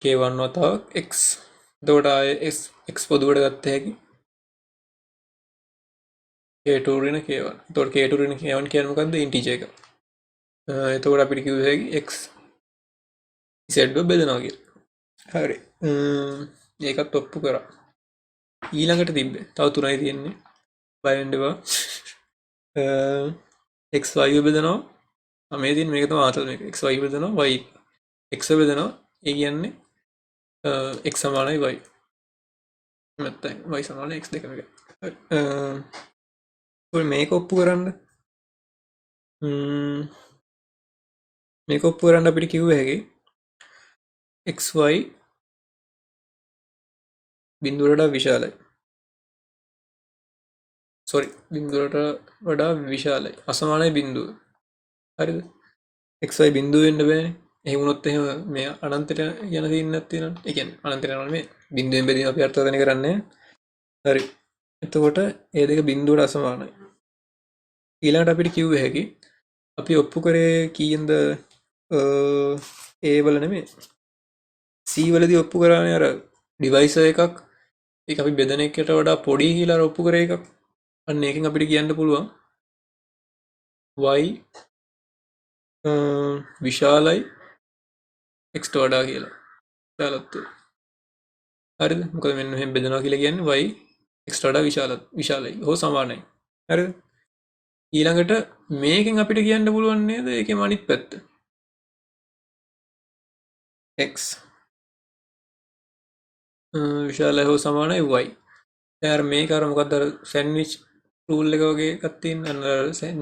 k1 වතාවක් x. එතකොට ආයෙ x පොදුවට ගත්ත හැකි k2 ඍණ k1. එතකොට k2 ඍණ k1 කියන්නේ මොකද්ද? ඉන්ටිජර් එක. එතකොට අපිට කිව්ව හැකි x z බෙදනවා කියලා. හරි. ඒකත් ඔප්පු කරා. ඊළඟට තිබ්බේ තව තුනයි තියෙන්නේ. බය වෙන්න එපා. x y බෙදනවා. මේ තියෙන මේක තමයි ආතල් මේක. x y බෙදනවා y x බෙදනවා. ඒ කියන්නේ x සමානයි y. නැත්නම් y සමානයි x දෙකම එක. හරි. මේක ඔප්පු කරන්න. මේක ඔප්පු කරන්න අපිට කිව්ව හැකි xy බිඳුවට වඩා විශාලයි. sorry බිඳුවට වඩා විශාලයි. අසමානයි බිඳුව. හරිද? xy බිඳුව වෙන්න බෑනේ. එහෙම වුණොත් එහෙම මේ අනන්තයට යන තියෙන්නක් තියෙනවනේ. ඒ කියන්නේ අනන්තයට යනවා නෙමෙයි. බිඳුවෙන් බෙදීම අපි අර්ථකථනය කරන්නේ. හරි. එතකොට ඒ දෙක බිඳුවට අසමානයි. ඊළඟට අපිට කිව්ව හැකි අපි ඔප්පු කරේ කීයෙන්ද a වල නෙමෙයි c වලදී ඔප්පු කරානේ අර ඩිවයිස් එකක් ඒක අපි බෙදන එකට වඩා පොඩි කියලා ඔප්පු කරේ එකක්. අන්න ඒකෙන් අපිට කියන්න පුළුවන් y විශාලයි x ට වඩා කියලා. විශාලත්වය. හරිද? මොකද මෙන්න මෙහෙම බෙදනවා කියලා කියන්නේ y x ට වඩා විශාලයි. හෝ සමානයි. හරිද? ඊළඟට මේකෙන් අපිට කියන්න පුළුවන් නේද ඒකෙම අනිත් පැත්ත. x විශාලයි හෝ සමානයි y. දැන් මේක අර මොකක්ද අර සෑන්ඩ්විච් රූල් එක වගේ එකක් තියෙන. අන්න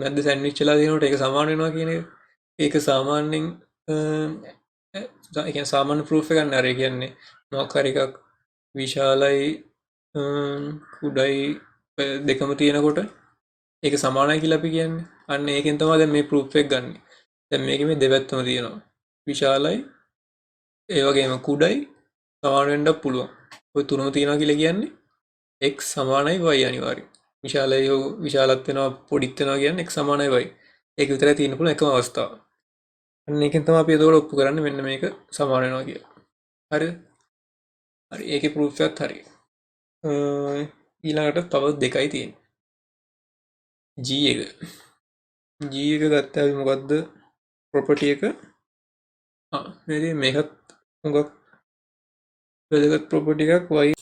මැද්ද සෑන්ඩ්විච් වෙලා තියෙනකොට ඒක සමාන වෙනවා කියන එක. ඒක සාමාන්‍යයෙන් ඒ කියන්නේ සාමාන්‍ය ප්‍රූෆ් එකක් නෑ. ඒ කියන්නේ මොකක් හරි එකක් විශාලයි කුඩයි දෙකම තියෙනකොට ඒක සමානයි කියලා අපි කියන්නේ. අන්න ඒකෙන් තමයි දැන් මේ ප්‍රූෆ් එක ගන්නෙ. දැන් මේකේ මේ දෙපැත්තම තියෙනවා. විශාලයි ඒ වගේම කුඩයි සමාන වෙන්නත් පුළුවන්. ඔය තුනම තියෙනවා කියලා කියන්නේ x සමානයි y අනිවාර්යයෙන්. විශාලයි හෝ විශාලත් වෙනවා පොඩිත් වෙනවා කියන්නේ x සමානයි y. ඒක විතරයි තියෙන්න පුළුවන් එකම අවස්ථාව. අන්න ඒකෙන් තමයි අපි ඒකවල ඔප්පු කරන්නේ මෙන්න මේක සමාන වෙනවා කියලා. හරිද? හරි ඒකේ ප්‍රූෆ් එකත් හරි. ඊළඟට තව දෙකයි තියෙන්නේ. G එක ගත්තා අපි මොකද්ද ප්‍රොපර්ටි එක මේකත් හුඟක් වැදගත් ප්‍රොපර්ටි එකක් y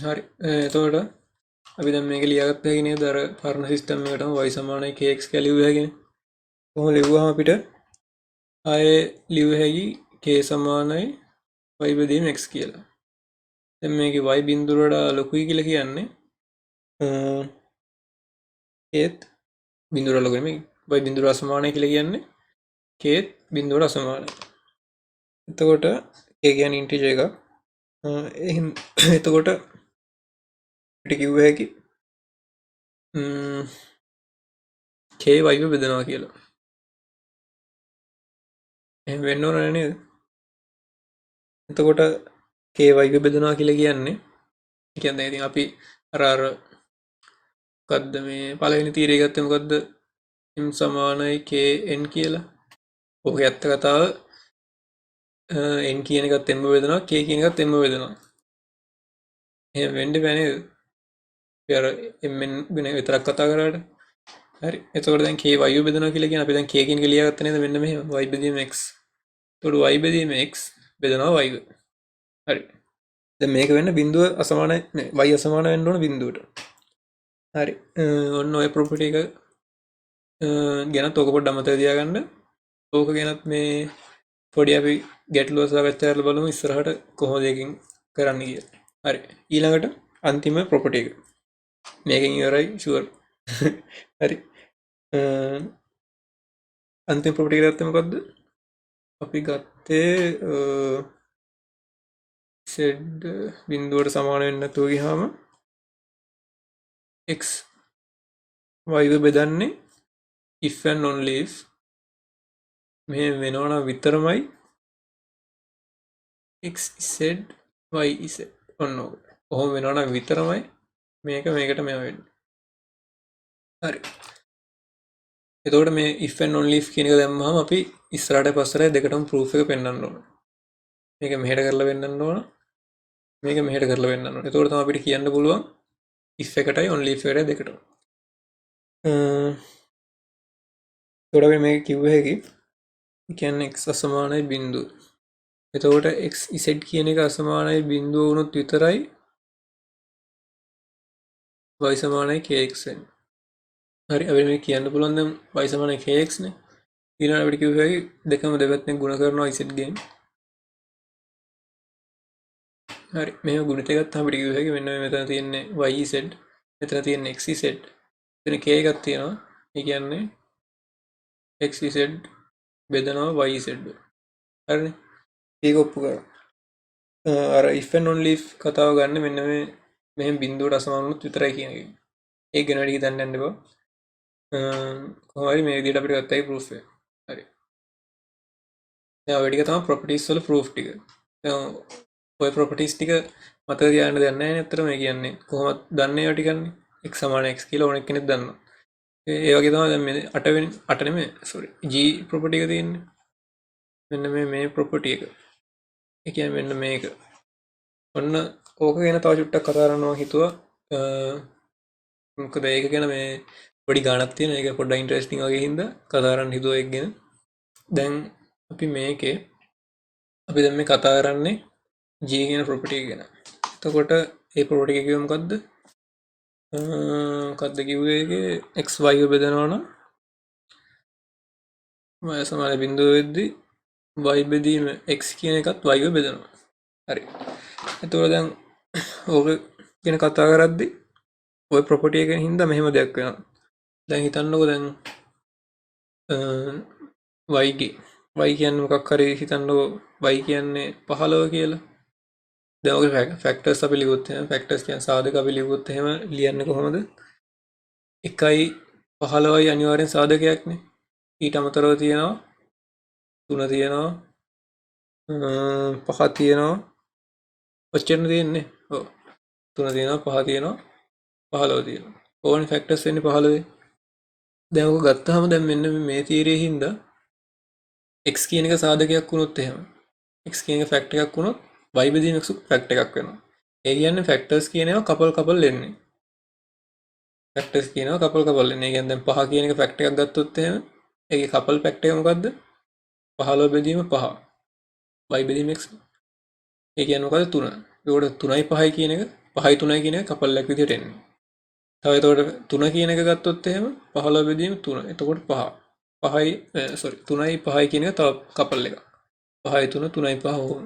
හරි එතකොට අපි දැන් මේක ලියාගත්ත හැකි නේද අර පරණ සිස්ටම් එකටම y සමානයි kx කියලා ලියුව හැකිනේ. කොහොම ලිව්වහම අපිට ආයේ ලියුව හැකි k සමානයි y බෙදීම x කියලා. දැන් මේකේ y බිඳුව වඩා ලොකුයි කියලා කියන්නේ ඒත් බිඳුව වඩා ලොකු නෙමෙයි y බිඳුව අසමානයි කියලා කියන්නේ kත් බිඳුවට අසමානයි. එතකොට k කියන්නේ ඉන්ටිජර් එකක්. එතකොට අපිට කිව්ව හැකි k y බෙදනවා කියලා. එහෙම වෙන්න ඕන නේද? එතකොට k y බෙදනවා කියලා කියන්නේ ඉතින් අපි අර මොකද්ද මේ පළවෙනි තීරය ගත්තේ මොකද්ද m සමානයි kn කියලා. ඕක ඇත්ත කතාව n කියන එකත් m බෙදනවා k කියන එකත් m බෙදනවා. එහෙම වෙන්න බෑ නේද? අපි අර mn ගැන විතරක් කතා කරාට. හරි. එතකොට දැන් k y බෙදනවා කියලා කියන්නේ අපි දැන් k කියන එක ලියාගත්ත නේද මෙන්න මෙහෙම y බෙදීම x. එතකොට y බෙදීම x බෙදනවා y. හරි. දැන් මේක වෙන්න බිඳුව අසමානයි නේ y අසමාන වෙන්න ඕන බිඳුවට. හරි. ඔන්න ඔය ප්‍රොපර්ටි එක ගැනත් ඕක පොඩ්ඩක් මතක තියාගන්න. ඕක ගැනත් මේ පොඩි අපි ගැටලුව සාකච්ඡා කරලා බලමු ඉස්සරහට කොහොමද ඒකෙන් කරන්න කියලා. හරි. ඊළඟට අන්තිම ප්‍රොපර්ටි එක. මේකෙන් ඉවරයි ෂුවර්. හරි. අන්තිම ප්‍රොපර්ටි එක ගත්තේ මොකද්ද? අපි ගත්තේ z බිඳුවට සමාන වෙන්නේ නැතුව ගියාම x y බෙදන්නේ if and only if මෙහෙම වෙනවා නම් විතරමයි x z y z ඔන්න ඕක. කොහොම වෙනවා නම් විතරමයි මේකට මෙහෙම වෙන්නේ. හරි. එතකොට මේ if and only if කියන එක දැම්මහම අපි ඉස්සරහට පස්සට දෙකටම proof එක පෙන්වන්න ඕන. මේක මෙහෙට කරලා පෙන්වන්න ඕන. මේක මෙහෙට කරලා පෙන්වන්න ඕන. එතකොට තමයි අපිට කියන්න පුළුවන් if එකටයි only if එකටයි දෙකටම. එතකොට අපි මේක කිව්ව හැකි කියන්නේ x අසමානයි බිඳුව. එතකොට x z කියන එක අසමානයි බිඳුව වුණොත් විතරයි y සමානයි kx වෙන්නේ. හරි අපි මේ කියන්න පුළුවන් දැන් y සමානයි kx නේ. ඊළඟට අපිට කිව්ව හැකි දෙකම දෙපැත්තෙන් ගුණ කරනවා z ගෙන්. හරි මේව ගුණිත ගත්තාම අපිට කිව්ව හැකි මෙන්න මෙතන තියෙන්නේ yz මෙතන තියෙන්නේ xz මෙතන k එකක් තියෙනවා. ඒ කියන්නේ xz බෙදනවා yz. හරිනේ. ඒක ඔප්පු කරා. අර if and only if කතාව ගන්න මෙන්න මේ මෙහෙම බිඳුවට අසමාන වුණොත් විතරයි කියන එක. ඒක ගැන වැඩි හිතන්න යන්න එපා. කොහොම හරි මේ විදිහට අපිට ගත්තයි proof එක. හරි. දැන් ඔය ටික තමයි properties වල proof ටික. දැන් ඔය properties ටික මතක තියාගන්න දෙයක් නැහැ නේ අතරම මේ කියන්නේ. කොහොමද දන්නේ ඒවා ටිකන්නේ? x සමාන x කියලා ඕන කෙනෙක් දන්නවා. ඒ වගේ තමයි දැන් මේ 8 නෙමෙයි sorry g property එක තියෙන්නේ. මෙන්න මේ property එක. ඒ කියන්නේ මෙන්න මේක. ඔන්න ඕක ගැන තව චුට්ටක් කතා කරනවා හිතුවා. මොකද ඒක ගැන මේ පොඩි ගාණක් තියෙනවා. ඒක පොඩ්ඩක් ඉන්ටරෙස්ටිං වගේ හින්දා කතා කරන්න හිතුවා ඒක ගැන. දැන් අපි මේකේ අපි දැන් මේ කතා කරන්නේ g කියන property එක ගැන. එතකොට මේ property එක කිව්වේ මොකද්ද? මොකද්ද කිව්වේ ඒකේ x y බෙදනවා නම් y සමාන බිඳුව වෙද්දී y බෙදීම x කියන එකත් y බෙදනවා. හරි. එතකොට දැන් ඕක ගැන කතා කරද්දී ওই ප්‍රොපර්ටි එකෙන් හින්දා මෙහෙම දෙයක් වෙනවා. දැන් හිතන්නකෝ දැන් y කියන්නේ මොකක් හරි හිතන්නකෝ y කියන්නේ 15 කියලා. දැන් ඔගේ ෆැක්ටර්ස් අපි ලියුවොත් එහෙනම් ෆැක්ටර්ස් කියන්නේ සාධක අපි ලියුවොත් එහෙම ලියන්නේ කොහොමද? 1යි 15යි අනිවාර්යෙන් සාධකයක්නේ. ඊට අමතරව තියෙනවා 3 තියෙනවා 5 තියෙනවා ඔච්චරනේ තියෙන්නේ. ඔව් 3 තියෙනවා 5 තියෙනවා 15 තියෙනවා. ඕනේ ෆැක්ටර්ස් වෙන්නේ 15. දැන් ඔක ගත්තාම දැන් මෙන්න මේ තීරයේ හින්දා x කියන එක සාධකයක් වුණොත් එහෙම x කියන එක ෆැක්ටර් එකක් වුණොත් y බෙදීම x ෆැක්ට් එකක් වෙනවා. ඒ කියන්නේ ෆැක්ටර්ස් කියන ඒවා කපල් එන්නේ. ෆැක්ටර්ස් කියනවා කපල් එන්නේ. ඒ කියන්නේ දැන් 5 කියන එක ෆැක්ට් එකක් ගත්තොත් එහෙම ඒකේ කපල් ෆැක්ට් එක මොකද්ද? 15 බෙදීම 5. y බෙදීම x. ඒ කියන්නේ මොකද්ද 3. ඒකට 3යි 5යි කියන එක 5යි 3යි කියන එක කපල් එකක් විදිහට එන්නේ. තව එතකොට 3 කියන එක ගත්තොත් එහෙම 15 බෙදීම 3. එතකොට 5. 5යි 3යි 5යි කියන එක තව කපල් එකක්. 5යි 3 3යි 5 ඕන.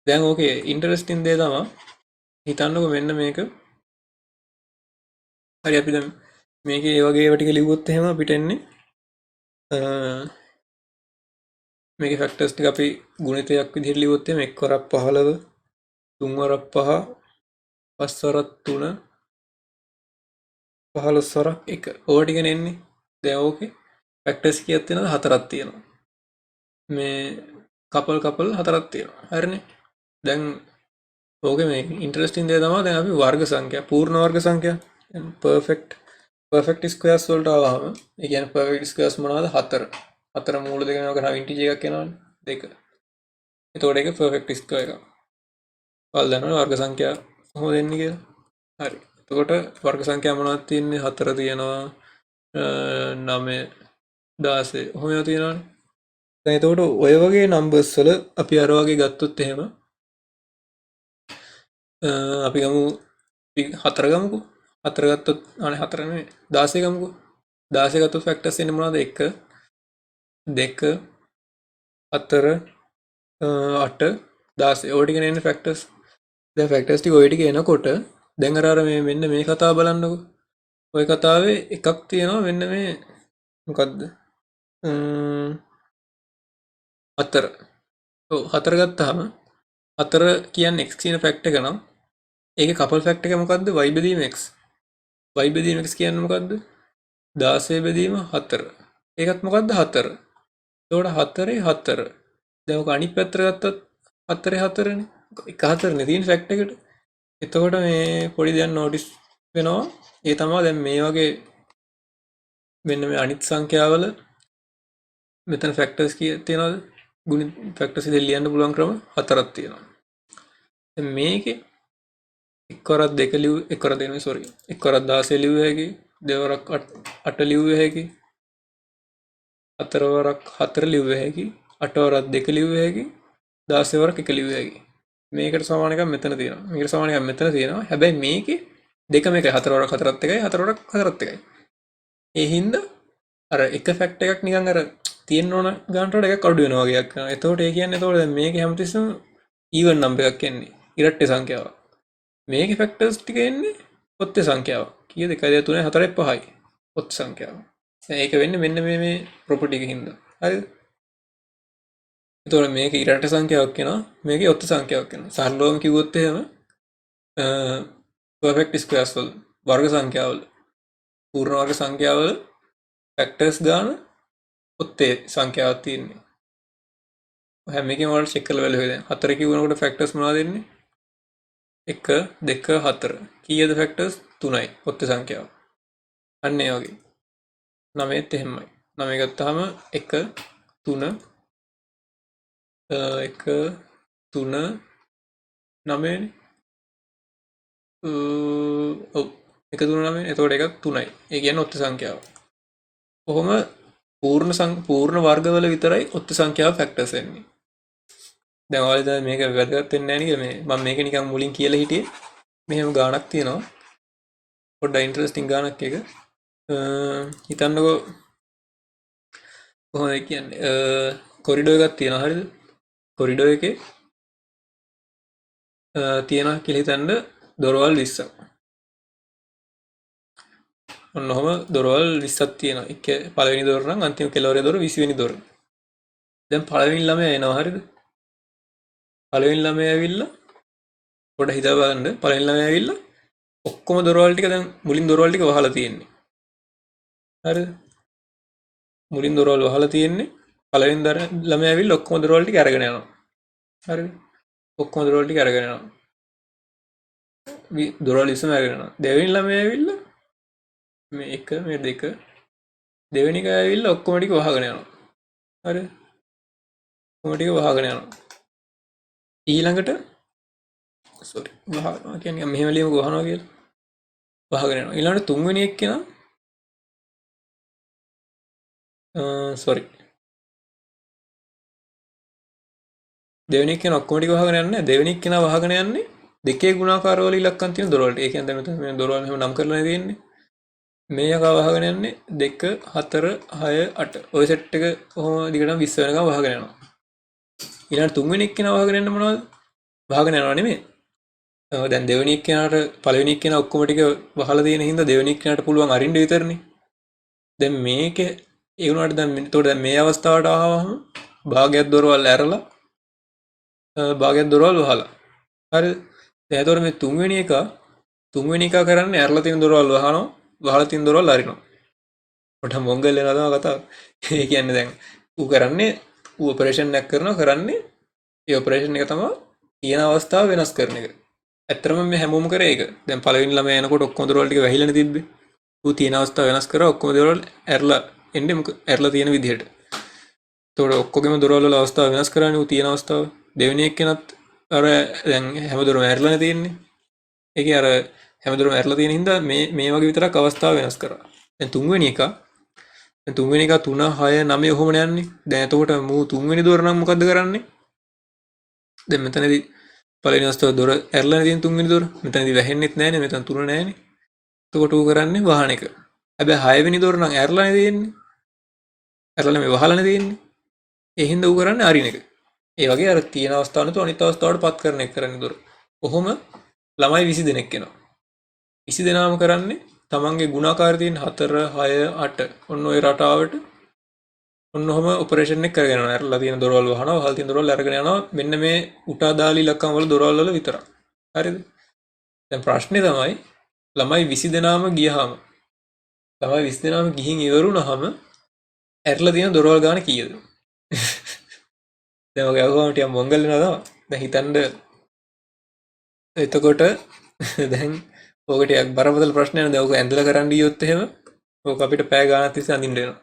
දැන් ඕකේ ඉන්ටරෙස්ටිං දේ තමයි හිතන්නකො මෙන්න මේක. හරි අපි දැන් මේකේ ඒ වගේ ඒවා ටික ලිව්වොත් එහෙම අපිට එන්නේ මේකේ ෆැක්ටර්ස් ටික අපි ගුණිතයක් විදිහට ලිව්වොත් එහෙම 1 වරක් 15 3 වරක් 5 5 වරක් 3 15 වරක් 1 ඕවා ටිකනේ එන්නේ. දැන් ඕකේ ෆැක්ටර්ස් කීයක් තියෙනවද? 4ක් තියෙනවා. මේ කපල් 4ක් තියෙනවා. හරිනේ. දැන් ඕකේ මේ ඉන්ටරෙස්ටිං දේ තමයි දැන් අපි වර්ග සංඛ්‍යා පූර්ණ වර්ග සංඛ්‍යා පර්ෆෙක්ට් ස්ක්වයර්ස් වලට ආවම ඒ කියන්නේ පර්ෆෙක්ට් ස්ක්වයර්ස් මොනවද? 4. 4 මූල දෙක වෙනවා කරා ඉන්ටිජර් එකක් එනවනේ. 2. එතකොට ඒක පර්ෆෙක්ට් ස්ක්වයර් එකක්. ඔයාලා දන්නවනේ වර්ග සංඛ්‍යා කොහොමද එන්නේ කියලා. හරි. එතකොට වර්ග සංඛ්‍යා මොනවද තියෙන්නේ? 4 තියෙනවා 9 16 ඔහොම ඒවා තියෙනවනේ. දැන් එතකොට ඔය වගේ නම්බර්ස් වල අපි අර වගේ ගත්තොත් එහෙම අපි ගමු 4 ගමුකෝ. 4 ගත්තොත් අනේ 4 නෙමෙයි 16 ගමුකෝ. 16 ගත්තොත් ෆැක්ටර්ස් එන්නේ මොනවද? 1 2 4 8 16 ඔය ටික නේ ෆැක්ටර්ස්. දැන් ෆැක්ටර්ස් ටික ඔය ටික එනකොට දැන් අර මේ මෙන්න මේ කතාව බලන්නකෝ. ඔය කතාවේ එකක් තියෙනවා මෙන්න මේ මොකද්ද? 4. ඔව් 4 ගත්තාම 4 කියන්නේ x කියන ෆැක්ට් එක නම් ඒකේ කපල් ෆැක්ට් එක මොකද්ද? y බෙදීම x. y බෙදීම x කියන්නේ මොකද්ද? 16 බෙදීම 4. ඒකත් මොකද්ද? 4. එතකොට 4 4. දැන් ඔක අනිත් පැත්තට ගත්තත් 4 4නේ. එක 4නේ තියෙන ෆැක්ට් එකට. එතකොට මේ පොඩි දෙයක් නෝටිස් වෙනවා. ඒ තමයි දැන් මේ වගේ මෙන්න මේ අනිත් සංඛ්‍යාවල මෙතන ෆැක්ටර්ස් කීයක් තියෙනවද? ගුණිත ෆැක්ටර්ස් ඉතින් ලියන්න පුළුවන් ක්‍රම 4ක් තියෙනවා. දැන් මේකේ එක් වරක් 2 ලියු එක් වරක් දෙන්නේ සෝරි. එක් වරක් 16 ලියුව හැකි, දෙවරක් 8 ලියුව හැකි, හතර වරක් 4 ලියුව හැකි, 8 වරක් 2 ලියුව හැකි, 16 වරක් 1 ලියුව හැකි. මේකට සමාන එකක් මෙතන තියෙනවා. මේකට සමාන එකක් මෙතන තියෙනවා. හැබැයි මේකේ දෙකම එකයි 4 වරක් 4ත් එකයි 4 වරක් 4ත් එකයි. ඒ හින්දා අර එක ෆැක්ට් එකක් නිකන් අර තියෙන්න ඕන ගන්නට වඩා එකක් අඩු වෙනවා වගේ එකක් කරනවා. එතකොට ඒ කියන්නේ එතකොට දැන් මේකේ හැමතිස්සෙම ඊවන් නම්බර් එකක් එන්නේ. ඉරට්ටේ සංඛ්‍යාවක්. මේකේ ෆැක්ටර්ස් ටික එන්නේ ඔත්තේ සංඛ්‍යාවක්. කීයද? 1 2 3 4 5යි. ඔත්තේ සංඛ්‍යාව. දැන් ඒක වෙන්නේ මෙන්න මේ ප්‍රොපර්ටි එකකින් හින්දා. හරිද? එතකොට මේක ඉරට්ට සංඛ්‍යාවක් වෙනවා. මේකේ ඔත්තේ සංඛ්‍යාවක් වෙනවා. සරලවම කිව්වොත් එහෙම පර්ෆෙක්ට් ස්ක්වයර්ස් වල වර්ග සංඛ්‍යාවල පූර්ණ වර්ග සංඛ්‍යාවල ෆැක්ටර්ස් ගාන ඔත්තේ සංඛ්‍යාවක් තියෙන්නේ. හැම එකෙම වල චෙක් කරලා බලුවේ දැන් 4 කිව්වනකොට ෆැක්ටර්ස් මොනවද එන්නේ? 1 2 4 කීයද ෆැක්ටර්ස් 3යි ඔත්තේ සංඛ්‍යාව. අන්න ඒ වගේ 9ත් එහෙමයි. 9 ගත්තාම 1 3 1 3 9නේ. ඔව් 1 3 9 එතකොට එකක් 3යි. ඒ කියන්නේ ඔත්තේ සංඛ්‍යාව. කොහොම පූර්ණ වර්ගවල විතරයි ඔත්තේ සංඛ්‍යාව ෆැක්ටර්ස් එන්නේ. දැන් ඔයාලා මේක වැදගත් වෙන්නේ නැහැ නේද? මේ මම මේක නිකන් මුලින් කියලා හිටියේ. මෙහෙම ගාණක් තියෙනවා. පොඩ්ඩක් ඉන්ටරෙස්ටිං ගාණක් එක. හිතන්නකෝ කොහොමද කියන්නේ? කොරිඩෝ එකක් තියෙනවා හරිද? කොරිඩෝ එකේ තියෙනවා කියලා හිතන්න දොරවල් 20ක්. ඔන්න ඔහම දොරවල් 20ක් තියෙනවා. එක පළවෙනි දොර නම් අන්තිම කෙළවරේ දොර 20 වෙනි දොර. දැන් පළවෙනි ළමයා එනවා හරිද? පළවෙනි ළමයා ඇවිල්ලා පොඩ හිතා බලන්න. පළවෙනි ළමයා ඇවිල්ලා ඔක්කොම දොරවල් ටික දැන් මුලින් දොරවල් ටික වහලා තියෙන්නේ. හරිද? මුලින් දොරවල් වහලා තියෙන්නේ. පළවෙනි ළමයා ඇවිල්ලා ඔක්කොම දොරවල් ටික අරගෙන යනවා. හරිද? ඔක්කොම දොරවල් ටික අරගෙන යනවා. දොරවල් ඉස්සම අරගෙන යනවා. දෙවෙනි ළමයා ඇවිල්ලා මේ 1 මේ 2 දෙවෙනි එක ඇවිල්ලා ඔක්කොම ටික වහගෙන යනවා. හරිද? ඔක්කොම ටික වහගෙන යනවා. ඊළඟට සෝරි වහනවා කියන්නේ මෙහෙම ලියමු වහනවා කියලා. වහගෙන යනවා. ඊළඟට තුන්වෙනි එක්කෙනා සෝරි දෙවෙනි එක්කෙනා ඔක්කොම ටික වහගෙන යන්නේ. දෙවෙනි එක්කෙනා වහගෙන යන්නේ දෙකේ ගුණාකාරවල ඉලක්කම් තියෙන දොරවලට. ඒ කියන්නේ දැන් මෙතන මේ දොරවල් මෙහෙම නම් කරලා තියෙන්නේ. මේ යකා වහගෙන යන්නේ 2 4 6 8. ඔය සෙට් එක කොහොම දිගටම 20 වෙනකම් වහගෙන යනවා. ඊළඟ තුන්වෙනි එක්කෙනා වහගෙන යන්න මොනවද? වහගෙන යනවා නෙමෙයි. දැන් දෙවෙනි එක්කෙනාට පළවෙනි එක්කෙනා ඔක්කොම ටික වහලා තියෙන හින්දා දෙවෙනි එක්කෙනාට පුළුවන් අරින්න විතරනේ. දැන් මේකේ ඒ වුණාට දැන් එතකොට දැන් මේ අවස්ථාවට ආවම භාගයක් දොරවල් ඇරලා භාගයක් දොරවල් වහලා. හරිද? දැන් එතකොට මේ තුන්වෙනි එක කරන්නේ ඇරලා තියෙන දොරවල් වහනවා, වහලා තියෙන දොරවල් අරිනවා. ඔට මොංගල් වෙනවා තමයි කතාව. ඒ කියන්නේ දැන් ඌ කරන්නේ ඌ ඔපරේෂන් එකක් කරන්නේ ඒ ඔපරේෂන් එක තමයි තියෙන අවස්ථාව වෙනස් කරන එක. ඇත්තටම මේ හැමෝම කරේ ඒක. දැන් පළවෙනි ළමයා එනකොට ඔක්කොම දොරවල් ටික වැහිලානේ තිබ්බේ. ඌ තියෙන අවස්ථාව වෙනස් කරා ඔක්කොම දොරවල් ඇරලා එන්නේ ඇරලා තියෙන විදිහට. එතකොට ඔක්කොගෙම දොරවල් වල අවස්ථාව වෙනස් කරානේ ඌ තියෙන අවස්ථාව. දෙවෙනි එක්කෙනත් අර දැන් හැමදොරම ඇරලානේ තියෙන්නේ. ඒකේ අර හැමදොරම ඇරලා තියෙන හින්දා මේ වගේ විතරක් අවස්ථාව වෙනස් කරා. දැන් තුන්වෙනි එක 3 6 9 ඔහොම යන්නේ. දැන් එතකොට මූ තුන්වෙනි දොර නම් මොකද්ද කරන්නේ? දැන් මෙතනදී පළවෙනි අවස්ථාව දොර ඇරලා තියෙන තුන්වෙනි දොර. මෙතනදී වැහෙන්නෙත් නැහැනේ. මෙතන 3 නැහැනේ. එතකොට ඌ කරන්නේ වහන එක. හැබැයි 6 වෙනි දොර නම් ඇරලානේ තියෙන්නේ. ඇරලා මේ වහලානේ තියෙන්නේ. ඒ හින්දා ඌ කරන්නේ අරින එක. ඒ වගේ අර තියෙන අවස්ථාව නතු අනිත් අවස්ථාවට පත් කරන එක කරන්නේ දොර. කොහොම ළමයි 20 දෙනෙක් එනවා. 20 දෙනාම කරන්නේ තමන්ගේ ගුණාකාර තියෙන 4 6 8 ඔන්න ඔය රටාවට ඔන්න ඔහම ඔපරේෂන් එක කරගෙන යනවා. ඇරලා තියෙන දොරවල් වහනවා, වහල් තියෙන දොරවල් අරගෙන යනවා. මෙන්න මේ උටා දාලි ඉලක්කම් වල දොරවල් වල විතරක්. හරිද? දැන් ප්‍රශ්නේ තමයි ළමයි 20 දෙනාම ගියහම ළමයි 20 දෙනාම ගිහින් ඉවරුනහම ඇරලා තියෙන දොරවල් ගාන කීයද? දැන් ඔය අහුවම ටික මොංගල් වෙනවා තමයි. දැන් හිතන්න එතකොට දැන් ඕක ටිකක් බරපතල ප්‍රශ්නයක් නේද? ඕක ඇඳලා කරන්න ගියොත් එහෙම ඕක අපිට පැය ගානක් තිස්සේ අඳින්න වෙනවා.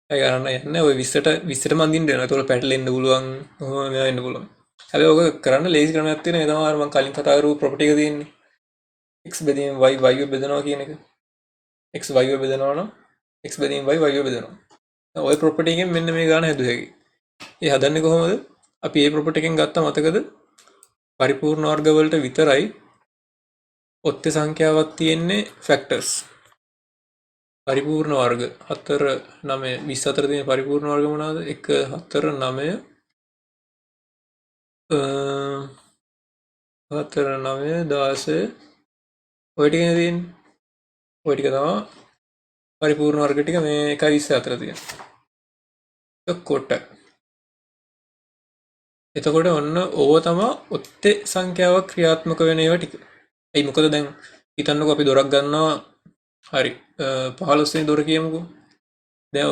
පැය ගානක් යන්නේ ඔය 20ටම අඳින්න වෙනවා. ඒතකොට පැටලෙන්න පුළුවන්. ඔහොම මේවා වෙන්න පුළුවන්. හැබැයි ඕක කරන්න ලේසි ක්‍රමයක් තියෙනවා. ඒ තමයි මම කලින් කතා කරපු ප්‍රොපර්ටි එක තියෙන්නේ. x බෙදීම y y බෙදනවා කියන එක. x y බෙදනවා නම් x බෙදීම y y බෙදනවා. ඔය ප්‍රොපර්ටි එකෙන් මෙන්න මේ ගාන හැදුව හැකියි. ඒ හදන්නේ කොහොමද? අපි මේ ප්‍රොපර්ටි එකෙන් ගත්ත මතකද? පරිපූර්ණ වර්ග වලට විතරයි ඔත්තේ සංඛ්‍යාවක් තියෙන්නේ ෆැක්ටර්ස්. පරිපූර්ණ වර්ග 4 9 24 තියෙන පරිපූර්ණ වර්ග මොනවාද? 1 4 9 4 9 16 ඔය ටික තියෙන්නේ. ඔය ටික තමයි පරිපූර්ණ වර්ග ටික මේ 1 24 තියෙන. එතකොට ඔන්න ඕව තමයි ඔත්තේ සංඛ්‍යාවක් ක්‍රියාත්මක වෙන ඒවා ටික. එයි මොකද දැන් හිතන්නකෝ අපි දොරක් ගන්නවා හරි 15 වෙනි දොර කියමුකෝ. දැන්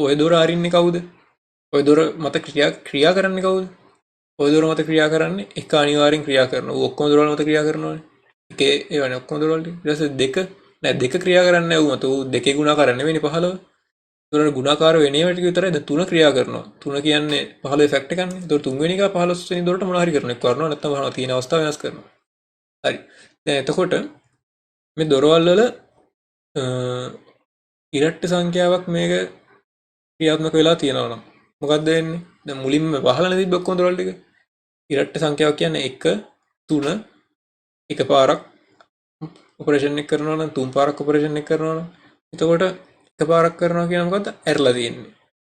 ඔය දොර අරින්නේ කවුද? ඔය දොර මත ක්‍රියා කරන්නේ කවුද? ඔය දොර මත ක්‍රියා කරන්නේ එක අනිවාර්යෙන් ක්‍රියා කරනවා. ඔක්කොම දොරවල් මත ක්‍රියා කරනවානේ. එකේ ඒවනේ ඔක්කොම දොරවල් ටික. ඊට පස්සේ දෙක ක්‍රියා කරන්නේ නැහැ ඌ මත. ඌ දෙකේ ගුණාකාර නෙවෙයිනේ 15. ඒතකොට ගුණාකාර වෙන ඒවා ටික විතරයි. දැන් 3 ක්‍රියා කරනවා. 3 කියන්නේ 15 ෆැක්ට් එකක්නේ. ඒතකොට තුන්වෙනි එක 15 වෙනි දොරට මොනවා හරි කරනවා. එක්ක කරනවා නැත්නම් වහනවා. තියෙන අවස්ථාව වෙනස් කරනවා. හරි. දැන් එතකොට මේ දොරවල් වල ඉරට්ට සංඛ්‍යාවක් මේක ක්‍රියාත්මක වෙලා තියෙනවා නම් මොකක්ද වෙන්නේ? දැන් මුලින්ම වහලානේ තිබ්බ ඔක්කොම දොරවල් ටික. ඉරට්ට සංඛ්‍යාවක් කියන්නේ 1 3 එකපාරක් ඔපරේෂන් එක කරනවා නම් 3 පාරක් ඔපරේෂන් එක කරනවා නම් එතකොට එකපාරක් කරනවා කියන මොකද්ද? ඇරලා තියෙන්නේ.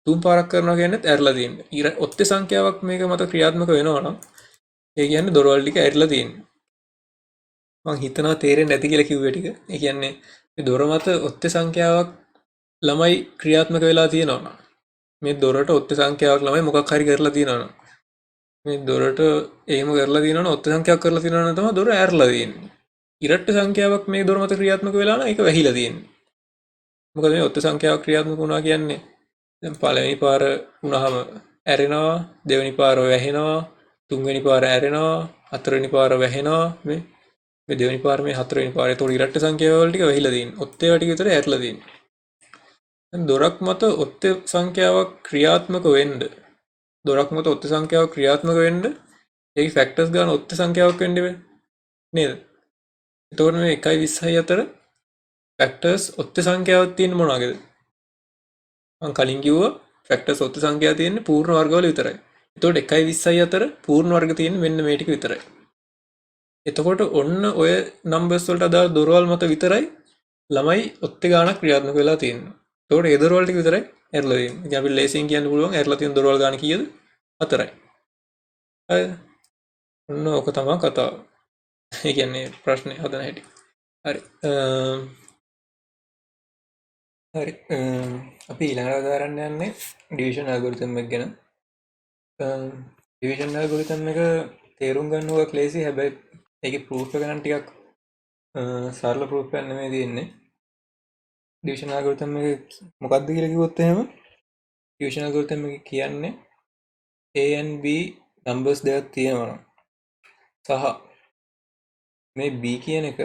3 පාරක් කරනවා කියන්නේත් ඇරලා තියෙන්නේ. ඔත්තේ සංඛ්‍යාවක් මේක මත ක්‍රියාත්මක වෙනවා නම් ඒ කියන්නේ දොරවල් ටික ඇරලා තියෙන්නේ. මං හිතනවා තේරෙන්නේ නැති කියලා කිව්වේ ටික. ඒ කියන්නේ මේ දොර මත ඔත්තේ සංඛ්‍යාවක් ළමයි ක්‍රියාත්මක වෙලා තියෙනවා නම් මේ දොරට ඔත්තේ සංඛ්‍යාවක් ළමයි මොකක් හරි කරලා තියෙනවා නම් මේ දොරට එහෙම කරලා තියෙනවා නම් ඔත්තේ සංඛ්‍යාවක් කරලා තියෙනවා නම් තමයි දොර ඇරලා තියෙන්නේ. ඉරට්ට සංඛ්‍යාවක් මේ දොර මත ක්‍රියාත්මක වෙලා නම් ඒක වැහිලා තියෙන්නේ. මොකද මේ ඔත්තේ සංඛ්‍යාවක් ක්‍රියාත්මක වුණා කියන්නේ දැන් පළවෙනි පාර වුණාම ඇරෙනවා, දෙවෙනි පාර වැහෙනවා, තුන්වෙනි පාර ඇරෙනවා, හතරවෙනි පාර වැහෙනවා මේ දෙවෙනි පාර මේ හතරවෙනි පාර. ඒතකොට ඉරට්ට සංඛ්‍යාව වල ටික වැහිලා තියෙන්නේ. ඔත්තේ ටික විතර ඇරලා තියෙන්නේ. දැන් දොරක් මත ඔත්තේ සංඛ්‍යාවක් ක්‍රියාත්මක වෙන්න දොරක් මත ඔත්තේ සංඛ්‍යාවක් ක්‍රියාත්මක වෙන්න ඒකේ ෆැක්ටර්ස් ගන්න ඔත්තේ සංඛ්‍යාවක් වෙන්න බෑ. නේද? එතකොට මේ 1යි 20යි අතර ෆැක්ටර්ස් ඔත්තු සංඛ්‍යාවක් තියෙන මොනවාගේද? මම කලින් කිව්වා ෆැක්ටර්ස් ඔත්තු සංඛ්‍යාව තියෙන්නේ පූර්ණ වර්ගවල විතරයි. එතකොට 1යි 20යි අතර පූර්ණ වර්ග තියෙන්නේ මෙන්න මේ ටික විතරයි. එතකොට ඔන්න ඔය නම්බර්ස් වලට අදාළ දොරවල් මත විතරයි ළමයි ඔත්තේ ගානක් ක්‍රියාත්මක වෙලා තියෙන්නේ. එතකොට ඒ දොරවල් ටික විතරයි ඇරලා තියෙන්නේ. ඉතින් අපි ලේසියෙන් කියන්න පුළුවන් ඇරලා තියෙන දොරවල් ගාන කීයද? 4යි. හරිද? ඔන්න ඕක තමයි කතාව. ඒ කියන්නේ ප්‍රශ්නේ හදන හැටි. හරි. හරි. අපි ඊළඟට කරන්න යන්නේ ඩිවිෂන් ඇල්ගොරිතම් එක ගැන. ඩිවිෂන් ඇල්ගොරිතම් එක තේරුම් ගන්න ඕක ලේසි. හැබැයි ඒකේ ප්‍රූෆ් එක නම් ටිකක් සරල ප්‍රූෆ් එකක් නෙමෙයි තියෙන්නේ. ඩිවිෂන් ඇල්ගොරිතම් එක මොකක්ද කියලා කිව්වොත් එහෙම ඩිවිෂන් ඇල්ගොරිතම් එක කියන්නේ A and B numbers දෙකක් තියෙනවා සහ මේ B කියන එක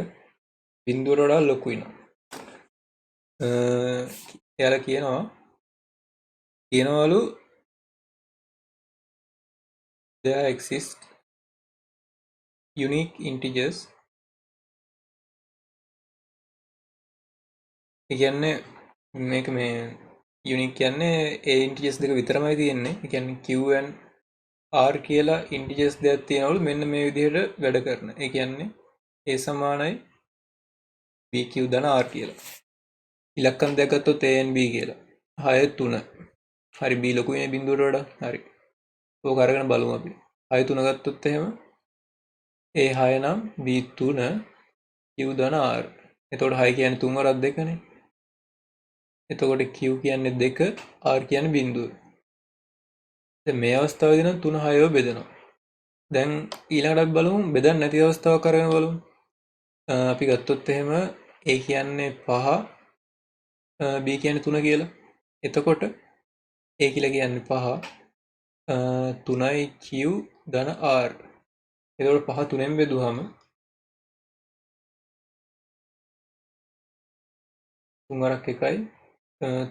බිඳුවට වඩා ලොකු වෙනවා. එයාලා කියනවලු there exist unique integers. ඒ කියන්නේ මේක මේ unique කියන්නේ A integers දෙක විතරමයි තියෙන්නේ. ඒ කියන්නේ Q and R කියලා integers දෙකක් තියෙනවලු මෙන්න මේ විදිහට වැඩ කරන. ඒ කියන්නේ A සමානයි BQ ධන R කියලා. ඉලක්කම් දෙකක් ගත්තොත් A and B කියලා. 6 3. හරි B ලොකු වෙන බිඳුවට වඩා. හරි. ඕක අරගෙන බලමු අපි. 6 3 ගත්තොත් එහෙම A 6 නම් B 3 Q ධන R. එතකොට 6 කියන්නේ 3 වරක් 2නේ. එතකොට Q කියන්නේ 2 R කියන්නේ බිඳුව. දැන් මේ අවස්ථාවේදී නම් 3 6ව බෙදෙනවා. දැන් ඊළඟට බලමු බෙදන්න නැති අවස්ථාවක් අරගෙන බලමු. අපි ගත්තොත් එහෙම A කියන්නේ 5 B කියන්නේ 3 කියලා. එතකොට A කියලා කියන්නේ 5 3යි Q ධන R. එතකොට 5 3ෙන් බෙදුවම 3 වරක් 1යි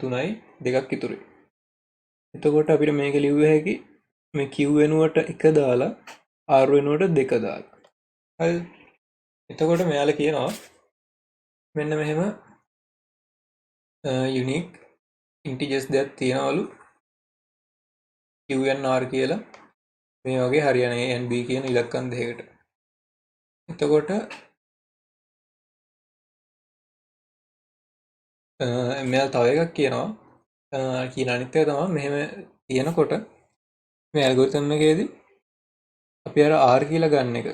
3යි 2ක් ඉතුරුයි. එතකොට අපිට මේක ලියුව හැකි මේ Q වෙනුවට 1 දාලා R වෙනුවට 2 දාලා. හරිද? එතකොට මෙයාලා කියනවා මෙන්න මෙහෙම unique integers දෙකක් තියෙනවලු Q and R කියලා මේ වගේ හරියන A and B කියන ඉලක්කම් දෙකකට. එතකොට මෙයා තව එකක් කියනවා කියන අනිත් එක තමයි මෙහෙම තියෙනකොට මේ ඇල්ගොරිතම් එකේදී අපි අර R කියලා ගන්න එක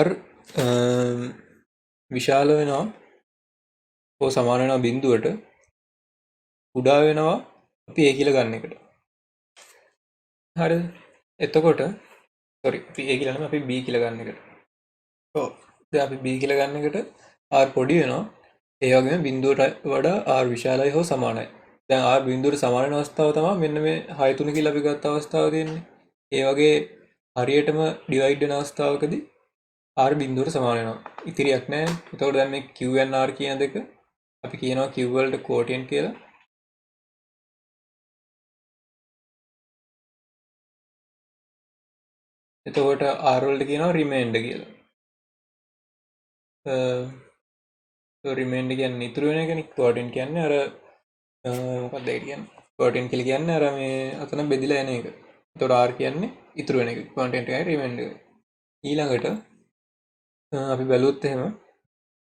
R විශාල වෙනවා හෝ සමාන වෙනවා බිඳුවට කුඩා වෙනවා අපි A කියලා ගන්න එකට. හරිද? එතකොට sorry අපි A කියලා නෙමෙයි අපි B කියලා ගන්න එකට. ඔව්. දැන් අපි B කියලා ගන්න එකට R පොඩි වෙනවා. ඒ වගේම බිඳුවට වඩා R විශාලයි හෝ සමානයි. දැන් R බිඳුවට සමාන වෙන අවස්ථාව තමයි මෙන්න මේ 6 3 කියලා අපි ගත්ත අවස්ථාව තියෙන්නේ. ඒ වගේ හරියටම ඩිවයිඩ් වෙන අවස්ථාවකදී R බිඳුවට සමාන වෙනවා. ඉතිරියක් නැහැ. එතකොට දැන් මේ Q and R කියන දෙක අපි කියනවා Q වලට quotient කියලා. එතකොට R වලට කියනවා remainder කියලා. remainder කියන්නේ ඉතුරු වෙන එකනේ. quotient කියන්නේ අර මොකක්ද ඒක කියන්නේ? quotient කියලා කියන්නේ අර මේ අතන බෙදිලා එන එක. එතකොට R කියන්නේ ඉතුරු වෙන එක. quotient එකයි remainder එකයි. ඊළඟට අපි බැලුවොත් එහෙම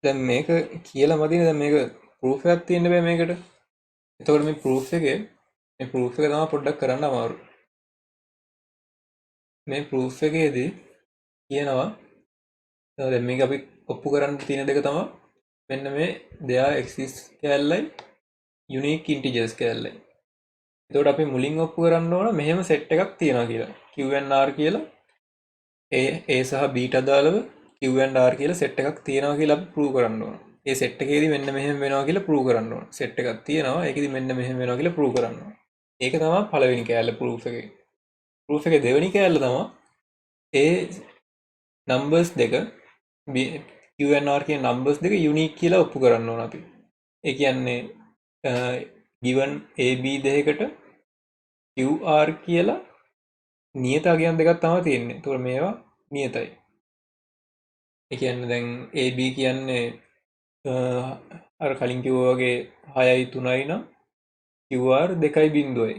දැන් මේක කියලා මදිනේ දැන් මේක proof එකක් තියෙන්න බෑ මේකට. එතකොට මේ proof එක තමයි පොඩ්ඩක් කරන්න අමාරු. මේ proof එකේදී කියනවා දැන් මේක අපි ඔප්පු කරන්න තියෙන දෙක තමයි මෙන්න මේ there exist කැලලයි unique integers කැලලයි. එතකොට අපි මුලින් ඔප්පු කරන්න ඕන මෙහෙම set එකක් තියෙනවා කියලා. Q and R කියලා A සහ B ට අදාළව Q and R කියලා set එකක් තියෙනවා කියලා අපි prove කරන්න ඕන. ඒ set එකේදී මෙන්න මෙහෙම වෙනවා කියලා prove කරන්න ඕන. set එකක් තියෙනවා ඒකෙදි මෙන්න මෙහෙම වෙනවා කියලා prove කරන්න ඕන. ඒක තමයි පළවෙනි කැලල proof එකේ. proof එකේ දෙවෙනි කැලල තමයි ඒ numbers දෙක Q and R කියන numbers දෙක unique කියලා ඔප්පු කරන්න ඕන අපි. ඒ කියන්නේ given AB දෙකකට QR කියලා නියත අගයන් දෙකක් තමයි තියෙන්නේ. ඒතකොට මේවා නියතයි. ඒ කියන්නේ දැන් AB කියන්නේ අර කලින් කිව්වා වගේ 6යි 3යි නම් QR 2.0යි.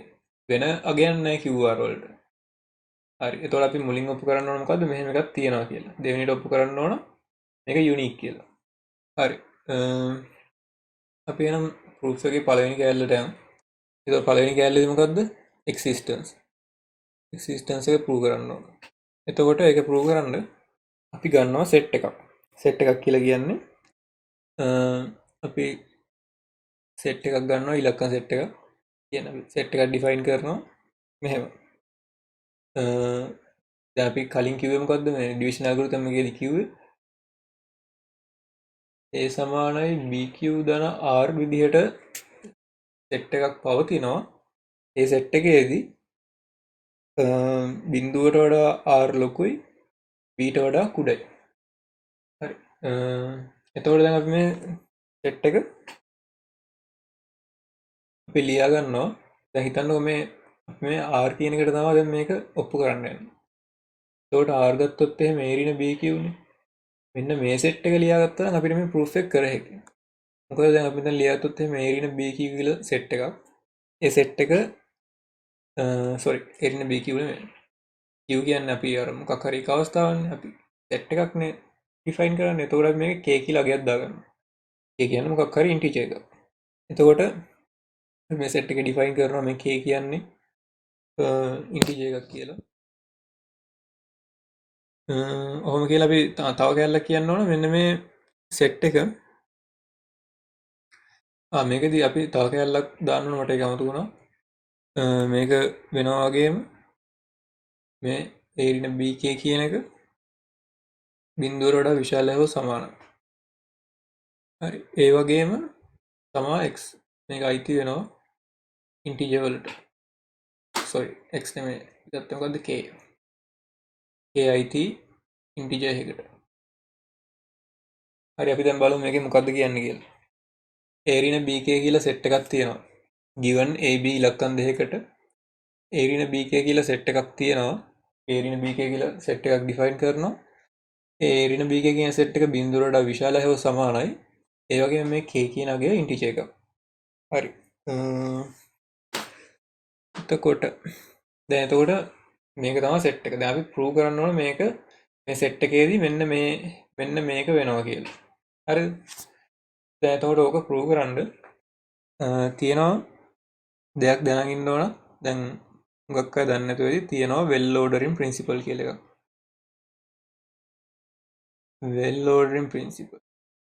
වෙන අගයන් නැහැ QR වලට. හරි. එතකොට අපි මුලින් ඔප්පු කරන්න ඕන මොකද්ද? මෙහෙම එකක් තියෙනවා කියලා. දෙවෙනිට ඔප්පු කරන්න ඕන මේක යුනික් කියලා. හරි. අපි එනම් proofs එකේ පළවෙනි කෑල්ලට යමු. එතකොට පළවෙනි කෑල්ලේදී මොකද්ද? existence. existence එක prove කරන්න ඕන. එතකොට ඒක prove කරන්න අපි ගන්නවා set එකක්. set එකක් කියලා කියන්නේ අපි set එකක් ගන්නවා ඉලක්කම් set එකක්. කියන අපි set එකක් define කරනවා මෙහෙම. දැන් අපි කලින් කිව්වේ මොකද්ද මේ division algorithm එකේදී කිව්වේ a සමානයි bq ධන r විදිහට set එකක් පවතිනවා. ඒ set එකේදී බිඳුවට වඩා r ලොකුයි b ට වඩා කුඩයි. හරි. එතකොට දැන් අපි මේ set එක අපි ලියා ගන්නවා. දැන් හිතන්නකෝ මේ r කියන එකට තමයි දැන් මේක ඔප්පු කරන්න යන්නේ. එතකොට r ගත්තොත් එහෙම a ඍණ b කියුනේ. මෙන්න මේ set එක ලියාගත්තා නම් අපිට මේ proof එක කර හැකියි. මොකද දැන් අපි දැන් ලියාගත්තොත් එහෙම a ඍණ b කියලා set එකක්. ඒ set එක sorry a ඍණ b නෙමෙයි. q කියන්නේ අපි අර මොකක් හරි එක අවස්ථාවන්නේ අපි set එකක් නේ define කරන්නේ. එතකොට අපි මේක k කියලා අගයක් දාගන්නවා. k කියන්නේ මොකක් හරි integer එකක්. එතකොට මේ set එක define කරනවා මේ k කියන්නේ integer එකක් කියලා. ඔහොම කියලා අපි තව කැලලක් කියන්න ඕන මෙන්න මේ set එක මේකදී අපි තව කැලලක් දාන්න ඕන මට ඒක අමතක වුණා. මේක වෙනවා වගේම මේ a ඍණ bk කියන එක බිඳුවට වඩා විශාල හෝ සමානයි. හරි. ඒ වගේම තමා x මේක අයිති වෙනවා integer වලට. sorry x නෙමෙයි. ඊටත් මොකද්ද k. k අයිති integer එකකට. හරි අපි දැන් බලමු මේකේ මොකද්ද කියන්නේ කියලා. a ඍණ bk කියලා set එකක් තියෙනවා. given ab ඉලක්කම් දෙකකට a ඍණ bk කියලා set එකක් තියෙනවා. a ඍණ bk කියලා set එකක් define කරනවා. a ඍණ bk කියන set එක බිඳුවට වඩා විශාලයි හෝ සමානයි. ඒ වගේම මේ k කියන අගය integer එකක්. හරි. එතකොට දැන් එතකොට මේක තමයි set එක. දැන් අපි prove කරන්න ඕන මේක මේ set එකේදී මෙන්න මේක වෙනවා කියලා. හරිද? දැන් එතකොට ඕක prove කරන්න තියෙනවා දෙයක් දැනගෙන ඉන්න ඕන. දැන් හුඟක් අය දන්නේ නැතුව ඉතින් තියෙනවා well ordering principle කියලා එකක්. well ordering principle.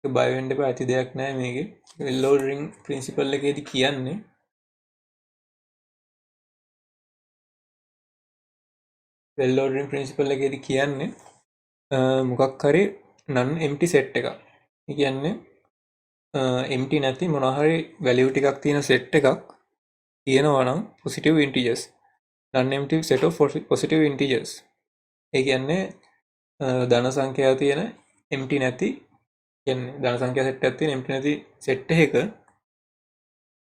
ඒක බය වෙන්න එපා ඇති දෙයක් නෑ මේකේ. well ordering principle එකේදී කියන්නේ well ordering principle එකේදී කියන්නේ මොකක් හරි non empty set එකක්. ඒ කියන්නේ empty නැති මොනවා හරි value ටිකක් තියෙන set එකක් තියෙනවා නම් positive integers non empty set of positive integers. ඒ කියන්නේ ධන සංඛ්‍යාව තියෙන empty නැති කියන්නේ ධන සංඛ්‍යා set එකක් තියෙන empty නැති set එකක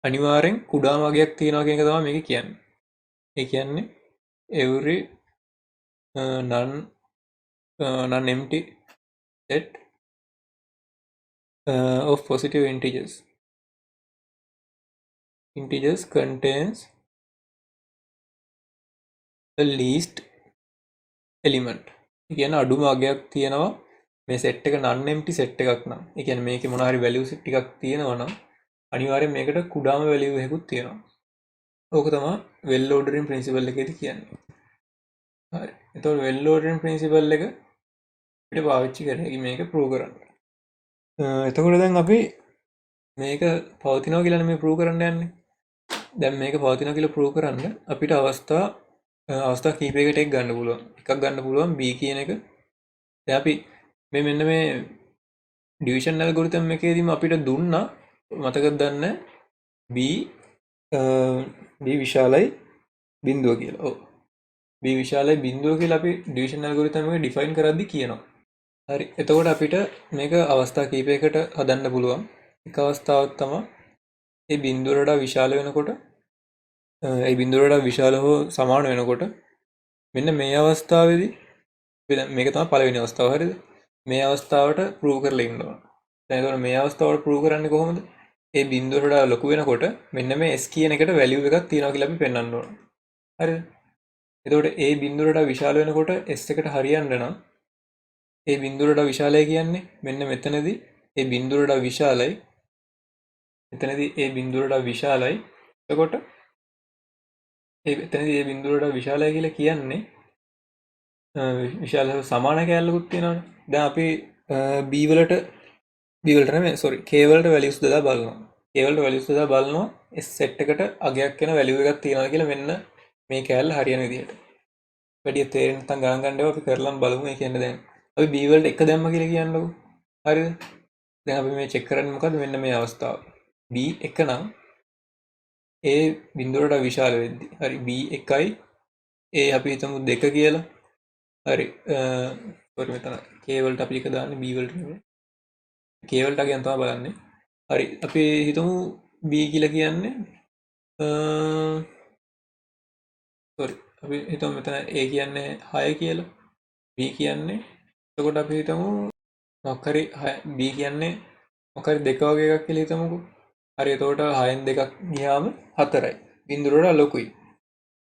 අනිවාර්යෙන් කුඩාම අගයක් තියෙනවා කියන එක තමයි මේක කියන්නේ. ඒ කියන්නේ every non empty set of positive integers contains the least element. ඒ කියන්නේ අඩුම අගයක් තියෙනවා මේ set එක non empty set එකක් නම්. ඒ කියන්නේ මේකේ මොනවා හරි values ටිකක් තියෙනවා නම් අනිවාර්යෙන් මේකට කුඩාම value එකකුත් තියෙනවා. ඕක තමයි well ordering principle එකේදී කියන්නේ. හරි. එතකොට well ordering principle එක අපිට පාවිච්චි කරගෙන මේක prove කරන්න. එතකොට දැන් අපි මේක පවතිනවා කියලා මේ prove කරන්න යන්නේ. දැන් මේක පවතිනවා කියලා prove කරන්න අපිට අවස්ථා කීපයකට එක ගන්න පුළුවන්. එකක් ගන්න පුළුවන් b කියන එක. දැන් අපි මෙන්න මේ division algorithm එකේදීම අපිට දුන්නා මතකද දන්නේ b විශාලයි බිඳුව කියලා. ඔව්. b විශාලයි බිඳුව කියලා අපි division algorithm එක define කරද්දි කියනවා. හරි. එතකොට අපිට මේක අවස්ථා කීපයකට හදන්න පුළුවන්. එක අවස්ථාවක් තමයි මේ බිඳුවට වඩා විශාල වෙනකොට ඒ බිඳුවට වඩා විශාල හෝ සමාන වෙනකොට මෙන්න මේ අවස්ථාවේදී මේක තමයි පළවෙනි අවස්ථාව. හරිද? මේ අවස්ථාවට ප්‍රූව් කරලා ඉන්න ඕන. දැන් ඒතකොට මේ අවස්ථාවට ප්‍රූව් කරන්නේ කොහොමද? ඒ බිඳුවට වඩා ලොකු වෙනකොට මෙන්න මේ s කියන එකට වැලියු එකක් තියෙනවා කියලා අපි පෙන්වන්න ඕන. හරිද? එතකොට ඒ බිඳුවට වඩා විශාල වෙනකොට s එකට හරියන්න නම් ඒ බිඳුවට වඩා විශාලයි කියන්නේ මෙන්න මෙතනදී ඒ බිඳුවට වඩා විශාලයි. එතනදී ඒ බිඳුවට වඩා විශාලයි. එතකොට එතනදී ඒ බිඳුවට වඩා විශාලයි කියලා කියන්නේ විශාල සමාන කෑල්ලකුත් තියෙනවානේ. දැන් අපි b වලට නෙමෙයි sorry k වලට values දාලා බලනවා. k වලට values දාලා බලනවා s set එකට අගයක් වෙන value එකක් තියෙනවා කියලා මෙන්න මේ කෑල්ල හරියන විදිහට. වැඩි තේරෙන්න නැත්නම් ගණන් ගන්න ඒවා අපි කරලම බලමු. ඒ කියන්නේ දැන් අපි b වලට 1 දැම්ම කියලා කියන්නකෝ. හරිද? දැන් අපි මේ check කරන්නේ මොකද්ද? මෙන්න මේ අවස්ථාව. b 1 නම් a බිඳුවට විශාල වෙද්දී. හරි b 1යි a අපි හිතමු 2 කියලා. හරි sorry මෙතන k වලට අපි 1 දාන්නේ b වලට නෙමෙයි. k වලට අගයන් තමයි බලන්නේ. හරි අපි හිතමු b කියලා කියන්නේ sorry අපි හිතමු මෙතන a කියන්නේ 6 කියලා. b කියන්නේ එතකොට අපි හිතමු මොකක් හරි b කියන්නේ මොකක් හරි 2 වගේ එකක් කියලා හිතමුකෝ. හරි එතකොට 6න් 2ක් ගියාම 4යි. බිඳුවට වඩා ලොකුයි.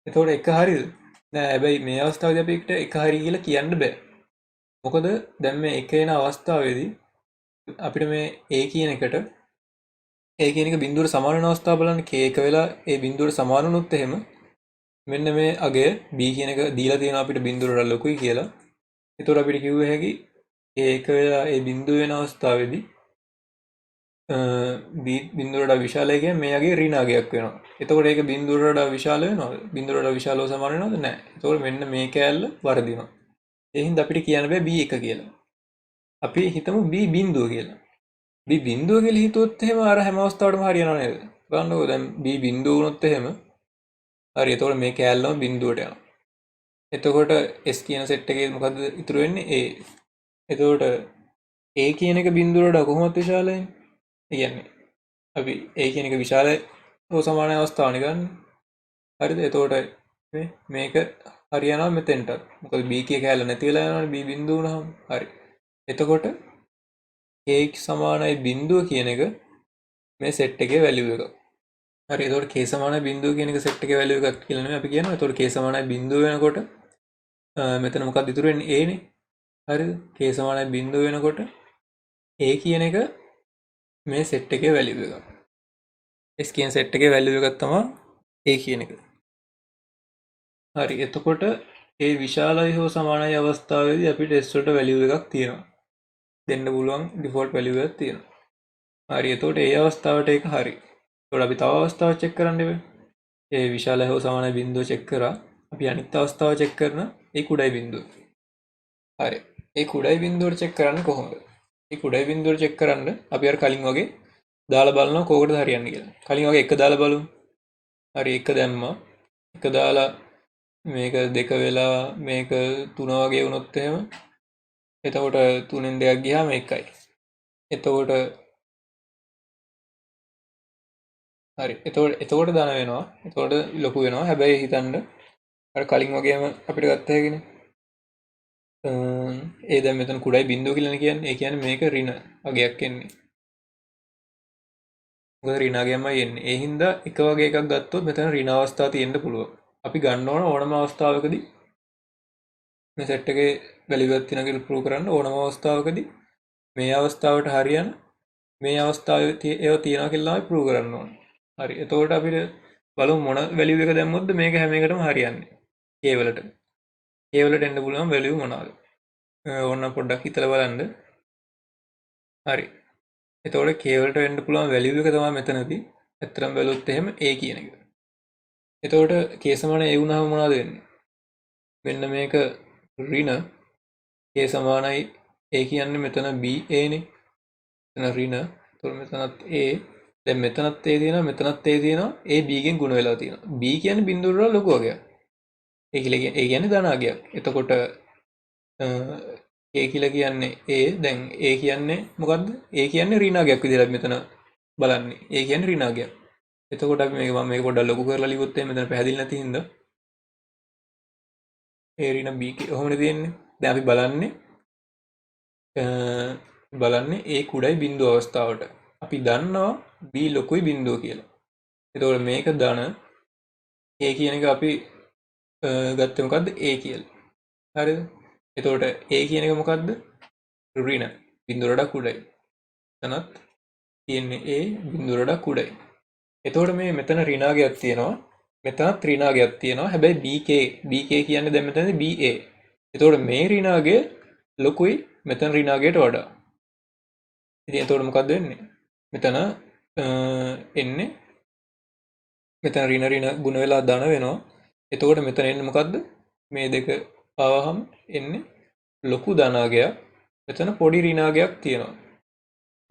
එතකොට 1 හරියද? නෑ හැබැයි මේ අවස්ථාවේදී අපිට 1 හරි කියලා කියන්න බෑ. මොකද දැන් මේ 1 එන අවස්ථාවේදී අපිට මේ a කියන එකට a කියන එක බිඳුවට සමාන වෙන අවස්ථාව බලන්න k එක වෙලා ඒ බිඳුවට සමාන වුණොත් එහෙම මෙන්න මේ අගය b කියන එක දීලා තියෙනවා අපිට බිඳුවට වඩා ලොකුයි කියලා. ඒතකොට අපිට කිව්ව හැකි a එක වෙලා ඒ බිඳුව වෙන අවස්ථාවේදී b බිඳුවට වඩා විශාලයි කියන්නේ මේ අගේ ඍණ අගයක් වෙනවා. එතකොට ඒක බිඳුවට වඩා විශාල වෙනවද? බිඳුවට වඩා විශාලව සමාන වෙනවද? නැහැ. එතකොට මෙන්න මේ කෑල්ල වර්ධිනවා. ඒ හින්දා අපිට කියන්න බෑ b1 කියලා. අපි හිතමු b බිඳුව කියලා. b බිඳුව කියලා හිතුවොත් එහෙම අර හැම අවස්ථාවකටම හරියනව නේද? බලන්නකෝ දැන් b බිඳුව වුණොත් එහෙම හරි එතකොට මේ කෑල්ලම බිඳුවට යනවා. එතකොට s කියන සෙට් එකේ මොකද්ද ඉතුරු වෙන්නේ? a. එතකොට a කියන එක බිඳුවට වඩා කොහොමද විශාලයි? ඒ කියන්නේ අපි a කියන එක විශාල හෝ සමාන අවස්ථාවනේ ගන්න. හරිද? එතකොට මේක හරියනවා මෙතෙන්ට. මොකද b කිය කෑල්ල නැති වෙලා යනවනේ b බිඳුව වුණාම. හරි. එතකොට a සමානයි බිඳුව කියන එක මේ සෙට් එකේ වැලියු එක. හරි එතකොට k සමානයි බිඳුව කියන එක සෙට් එකේ වැලියු එකක් කියලා නෙමෙයි අපි කියනවා. එතකොට k සමානයි බිඳුව වෙනකොට මෙතන මොකක්ද ඉතුරු වෙන්නේ? a නේ. හරිද? k සමානයි බිඳුව වෙනකොට a කියන එක මේ සෙට් එකේ වැලියු එක. s කියන සෙට් එකේ වැලියු එකක් තමයි a කියන එක. හරි එතකොට ඒ විශාලයි හෝ සමානයි අවස්ථාවේදී අපිට s වලට වැලියු එකක් තියෙනවා. දෙන්න පුළුවන් ඩිෆෝල්ට් වැලියු එකක් තියෙනවා. හරි එතකොට ඒ අවස්ථාවට ඒක හරි. එතකොට අපි තව අවස්ථාවක් චෙක් කරන්න ඕනේ. ඒ විශාලයි හෝ සමානයි බිඳුව චෙක් කරා. අපි අනිත් අවස්ථාව චෙක් කරන ඒ කුඩයි බිඳුව. හරි. ඒ කුඩයි බිඳුවට චෙක් කරන්නේ කොහොමද? ඒ කුඩයි බිඳුවට චෙක් කරන්න අපි අර කලින් වගේ දාලා බලනවා කෝකටද හරියන්නේ කියලා. කලින් වගේ එක දාලා බලමු. හරි එක දැම්මා. එක දාලා මේක 2 වෙලා මේක 3 වගේ වුණොත් එහෙම එතකොට 3න් 2ක් ගියාම 1යි. එතකොට හරි එතකොට ධන වෙනවා. එතකොට ලොකු වෙනවා. හැබැයි හිතන්න අර කලින් වගේම අපිට ගත්ත හැකිනේ. ඒ දැන් මෙතන කුඩයි බිඳුව කියලානේ කියන්නේ. ඒ කියන්නේ මේක ඍණ අගයක් එන්නේ. මොකද ඍණ අගයමයි එන්නේ. ඒ හින්දා එක වගේ එකක් ගත්තොත් මෙතන ඍණ අවස්ථාව තියෙන්න පුළුවන්. අපි ගන්න ඕන ඕනම අවස්ථාවකදී මේ සෙට් එකේ වැලියු එකක් තියෙනවා කියලා ප්‍රූව් කරන්න ඕනම අවස්ථාවකදී මේ අවස්ථාවට හරියන මේ අවස්ථාවේ ඒවා තියෙනවා කියලා අපි ප්‍රූව් කරන්න ඕන. හරි. එතකොට අපිට බලමු මොන වැලියු එක දැම්මොත්ද මේක හැම එකටම හරියන්නේ. k වලට. k වලට එන්න පුළුවන් වැලියු මොනවාද? ඕන්න පොඩ්ඩක් හිතලා බලන්න. හරි. එතකොට k වලට වෙන්න පුළුවන් වැලියු එක තමයි මෙතනදී. ඇත්තටම බැලුවොත් එහෙම a කියන එක. එතකොට k සමාන a වුණාම මොනවද වෙන්නේ? මෙන්න මේක ඍණ k සමානයි a කියන්නේ මෙතන b a නේ. මෙතන ඍණ. එතකොට මෙතනත් a. දැන් මෙතනත් a තියෙනවා මෙතනත් a තියෙනවා. a b ගෙන් ගුණ වෙලා තියෙනවා. b කියන්නේ බිඳුවට වඩා ලොකු වගයක්. ඒ කියන්නේ ධන අගයක්. එතකොට a කියලා කියන්නේ a. දැන් a කියන්නේ මොකද්ද? a කියන්නේ ඍණ අගයක් විදිහට මෙතන බලන්නේ. a කියන්නේ ඍණ අගයක්. එතකොට අපි මේක පොඩ්ඩක් ලොකු කරලා ලියුවොත් එහෙනම් මෙතන පැහැදිලි නැති හින්දා a ඍණ b කොහොමද තියෙන්නේ? දැන් අපි බලන්නේ a කුඩයි බිඳුව අවස්ථාවට. අපි දන්නවා b ලොකුයි බිඳුව කියලා. එතකොට මේක ධන a කියන එක අපි ගත්තේ මොකද්ද a කියලා. හරිද? එතකොට a කියන එක මොකද්ද? ඍණ බිඳුවට වඩා කුඩයි. එතනත් තියෙන්නේ a බිඳුවට වඩා කුඩයි. එතකොට මේ මෙතන ඍණාගයක් තියෙනවා. මෙතනත් ඍණාගයක් තියෙනවා. හැබැයි bk කියන්නේ දැන් මෙතනදී ba. එතකොට මේ ඍණාගය ලොකුයි මෙතන ඍණාගයට වඩා. ඉතින් එතකොට මොකද්ද වෙන්නේ? මෙතන එන්නේ මෙතන ඍණ ගුණ වෙලා ධන වෙනවා. එතකොට මෙතන එන්නේ මොකද්ද? මේ දෙක ආවහම එන්නේ ලොකු ධනාගයක්. මෙතන පොඩි ඍණාගයක් තියෙනවා.